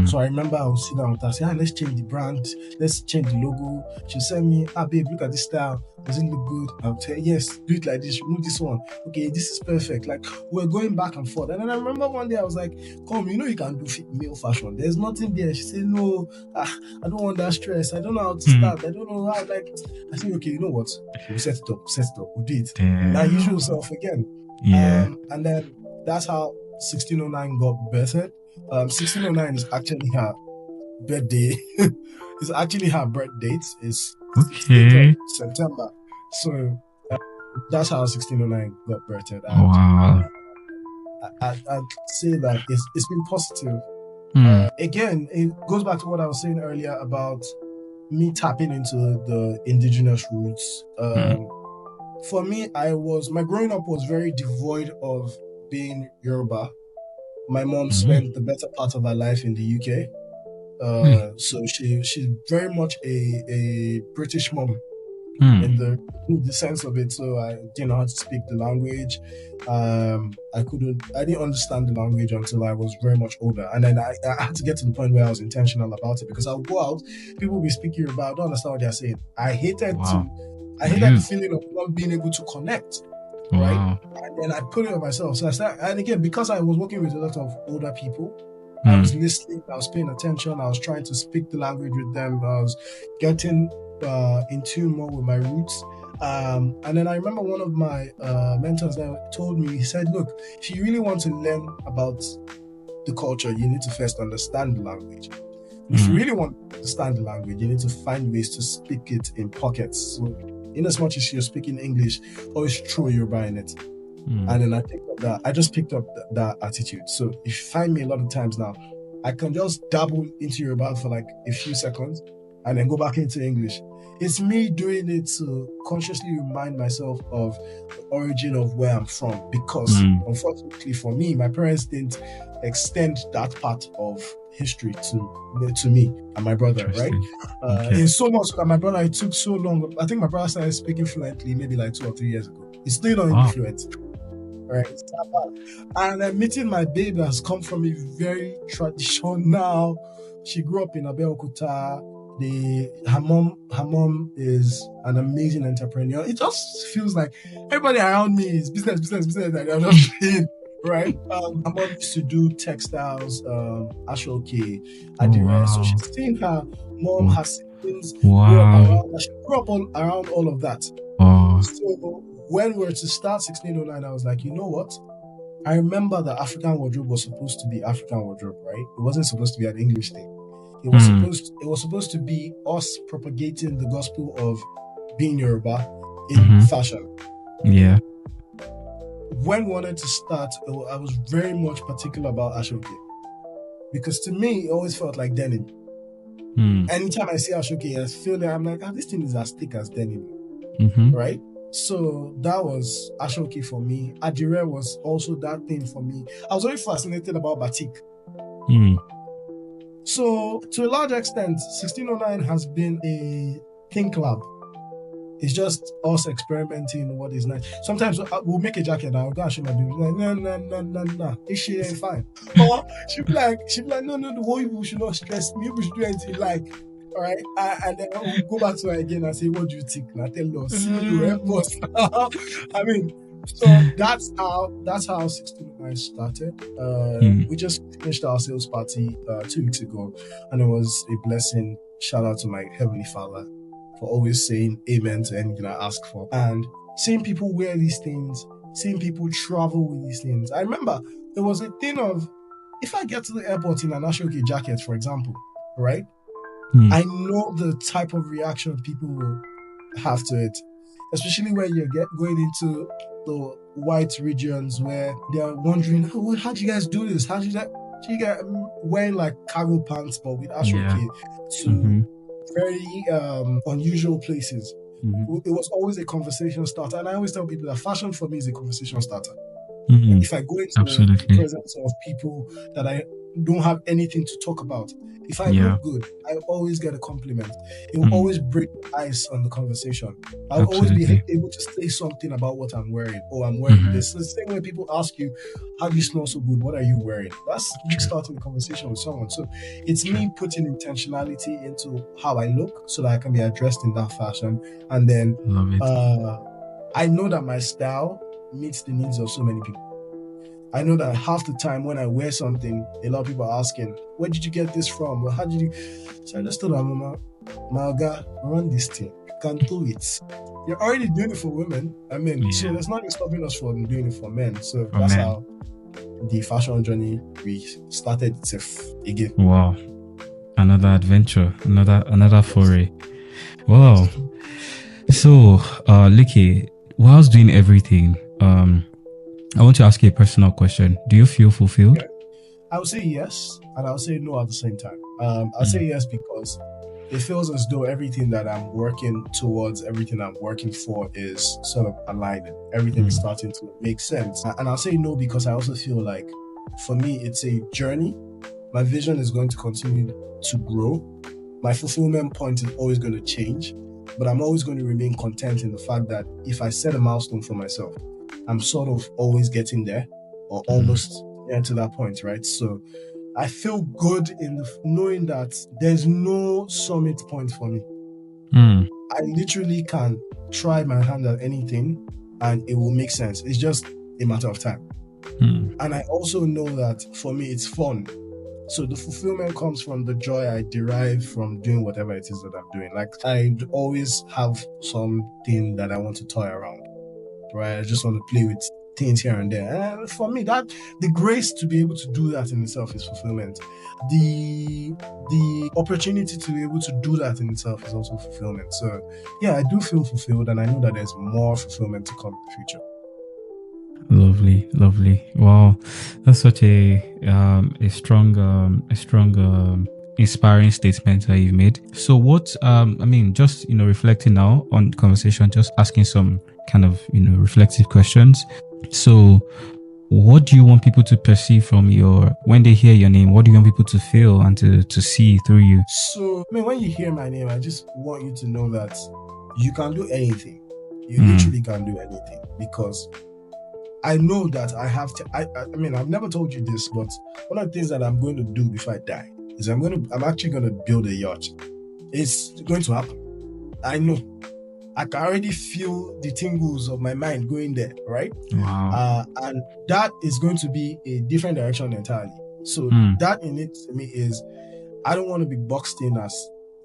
So I remember I was sitting down with her, saying, let's change the brand, let's change the logo. She sent me, babe, look at this style. Does it look good? I'll tell her, yes, do it like this, remove this one. Okay, this is perfect. Like, we're going back and forth. And then I remember one day I was like, come, you can do male fashion. There's nothing there. She said, no, I don't want that stress. I don't know how to start. I don't know how, I said, okay, you know what? We'll set it up. We'll do it. Now you show yourself again. Yeah. And then that's how 1609 got birthed. 1609 is actually her birthday. It's actually her birth date. It's September. So that's how 1609 got birthed. And wow. I'd say that it's been positive. Again, it goes back to what I was saying earlier about me tapping into the indigenous roots. For me, my growing up was very devoid of being Yoruba. My mom spent the better part of her life in the UK. So she's very much a British mom in the sense of it. So I didn't know how to speak the language. I didn't understand the language until I was very much older. And then I had to get to the point where I was intentional about it, because I'll go out, people will be speaking about, I don't understand what they're saying. I hated the feeling of not being able to connect. Right, and then I put it on myself. So I started, and again, because I was working with a lot of older people, I was listening, I was paying attention, I was trying to speak the language with them, I was getting in tune more with my roots. And then I remember one of my mentors that told me, he said, look, if you really want to learn about the culture, you need to first understand the language. If you really want to understand the language, you need to find ways to speak it in pockets. So in as much as you're speaking English, always throw Yoruba in it. And then I picked up that. I just picked up that attitude. So if you find me a lot of times now, I can just dabble into Yoruba for like a few seconds and then go back into English. It's me doing it to consciously remind myself of the origin of where I'm from, because unfortunately for me, my parents didn't extend that part of history to me and my brother, right? It's so much that my brother, it took so long. I think my brother started speaking fluently maybe like 2 or 3 years ago. He's still not fluent, right? It's that bad. And I'm meeting my babe that has come from a very traditional. She grew up in Abeokuta. Her mom is an amazing entrepreneur. It just feels like everybody around me is business, and I'm just paying. Right, my mom used to do textiles, Ashoke, Adire. So she's seen her mom, her siblings grew up around. She grew up around all of that. So when we were to start 1609, I was like, you know what? I remember the African wardrobe was supposed to be African wardrobe, right? It wasn't supposed to be an English thing. It was supposed to be us propagating the gospel of being Yoruba in fashion. Yeah. When we wanted to start, I was very much particular about Ashoke, because to me, it always felt like denim. Anytime I see Ashoke, I feel that I'm like, this thing is as thick as denim, right? So that was Ashoke for me. Adire was also that thing for me. I was very fascinated about batik. So to a large extent, 1609 has been a think lab. It's just us experimenting what is nice. Sometimes we'll make a jacket and I'll go and show my baby. Like, no. This shit ain't fine. Or she'll be like, no, the whole people should not stress me. We should do anything like, all right. And then we'll go back to her again and say, what do you think? And I tell us, you help us. I mean, so that's how 1609 started. We just finished our sales party 2 weeks ago, and it was a blessing. Shout out to my Heavenly Father for always saying amen to anything I ask for. And seeing people wear these things, seeing people travel with these things. I remember there was a thing of, if I get to the airport in an Ashoke jacket, for example, right? I know the type of reaction people will have to it, especially when you get going into the white regions where they are wondering, oh, how do you guys do this? How do you get wearing like cargo pants but with Ashoke to very unusual places? It was always a conversation starter, and I always tell people that fashion for me is a conversation starter. If I go into the presence of people that I don't have anything to talk about, if I look good, I always get a compliment. It will always break the ice on the conversation. I'll always be able to say something about what I'm wearing. Oh, I'm wearing this. So the same way people ask you, how do you smell so good? What are you wearing? That's starting a conversation with someone. So it's me putting intentionality into how I look so that I can be addressed in that fashion. And then I know that my style meets the needs of so many people. I know that half the time when I wear something, a lot of people are asking, where did you get this from? Or how did you? So I just told them, my guy, run this thing. You can do it. You're already doing it for women. I mean, so there's nothing stopping us from doing it for men. So that's how the fashion journey started itself again. Wow. Another adventure, another foray. Wow. So, Leke, whilst doing everything, I want to ask you a personal question. Do you feel fulfilled? Okay. I would say yes, and I would say no at the same time. I'll say yes because it feels as though everything that I'm working towards, everything I'm working for is sort of aligned. Everything is starting to make sense. And I'll say no because I also feel like, for me, it's a journey. My vision is going to continue to grow. My fulfillment point is always going to change, but I'm always going to remain content in the fact that if I set a milestone for myself, I'm sort of always getting there or almost near to that point, right? So I feel good in knowing that there's no summit point for me. I literally can try my hand at anything and it will make sense. It's just a matter of time. And I also know that for me, it's fun. So the fulfillment comes from the joy I derive from doing whatever it is that I'm doing. Like I always have something that I want to toy around. Right, I just want to play with things here and there. And for me, that the grace to be able to do that in itself is fulfillment. The opportunity to be able to do that in itself is also fulfillment. So yeah, I do feel fulfilled, and I know that there's more fulfillment to come in the future. Lovely. Wow, that's such a strong inspiring statement that you've made. So what just reflecting now on the conversation, just asking some kind of reflective questions. So what do you want people to perceive from when they hear your name? What do you want people to feel and to see through you? So when you hear my name, I just want you to know that you can do anything. You literally can do anything, because I know that I have to. I've never told you this, but one of the things that I'm going to do before I die is I'm actually going to build a yacht. It's going to happen. I know. I can already feel the tingles of my mind going there, right? Wow. And that is going to be a different direction entirely. So that in it to me is, I don't want to be boxed in as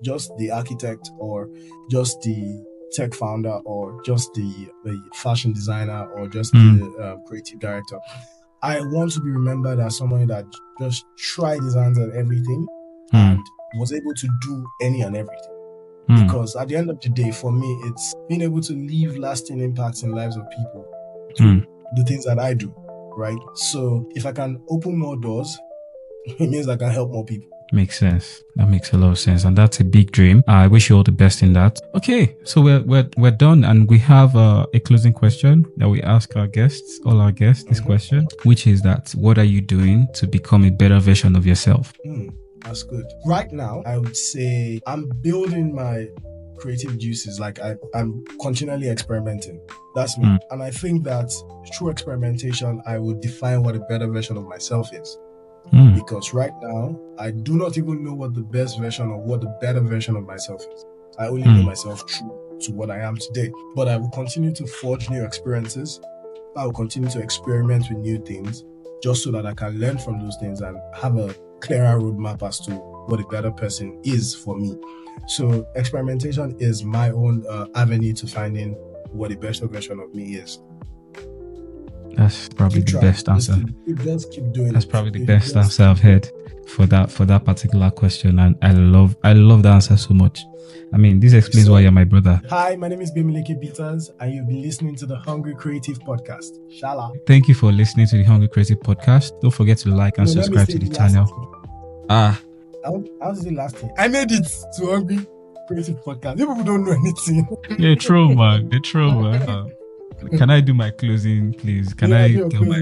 just the architect or just the tech founder or just the fashion designer or just the creative director. I want to be remembered as someone that just tried his hands at everything and was able to do any and everything. Because at the end of the day, for me, it's being able to leave lasting impacts in the lives of people through the things that I do, right? So if I can open more doors, it means I can help more people. Makes sense. That makes a lot of sense, and that's a big dream. I wish you all the best in that. Okay, so we're done, and we have a closing question that we ask all our guests this question, which is that what are you doing to become a better version of yourself? That's good. Right now, I would say I'm building my creative juices. Like I'm continually experimenting. That's me. And I think that through experimentation, I will define what a better version of myself is. Because right now, I do not even know what the best version or what the better version of myself is. I only know myself true to what I am today. But I will continue to forge new experiences. I will continue to experiment with new things just so that I can learn from those things and have a clearer roadmap as to what a better person is for me. So experimentation is my own avenue to finding what the better version of me is. That's probably the best answer. Just keep doing That's it. probably the best answer I've heard for that particular question, and I love the answer so much. I mean, this explains why you're my brother. Hi, my name is Gbemileke Peters, and you've been listening to the Hungry Creative Podcast. Shala. Thank you for listening to the Hungry Creative Podcast. Don't forget to like and subscribe to the channel. How did it last year? I made it to Hungry Creative Podcast. People don't know anything. They're true, man. Can I do my closing, please? Can I do my...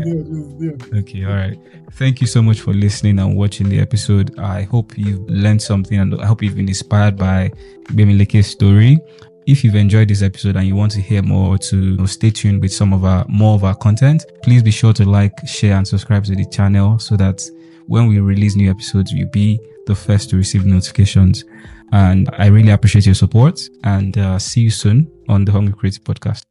Okay, all right. Thank you so much for listening and watching the episode. I hope you've learned something, and I hope you've been inspired by Gbemileke's story. If you've enjoyed this episode and you want to hear more, or to stay tuned with more of our content, please be sure to like, share, and subscribe to the channel so that when we release new episodes, you'll be the first to receive notifications. And I really appreciate your support, and see you soon on the Hungry Creative Podcast.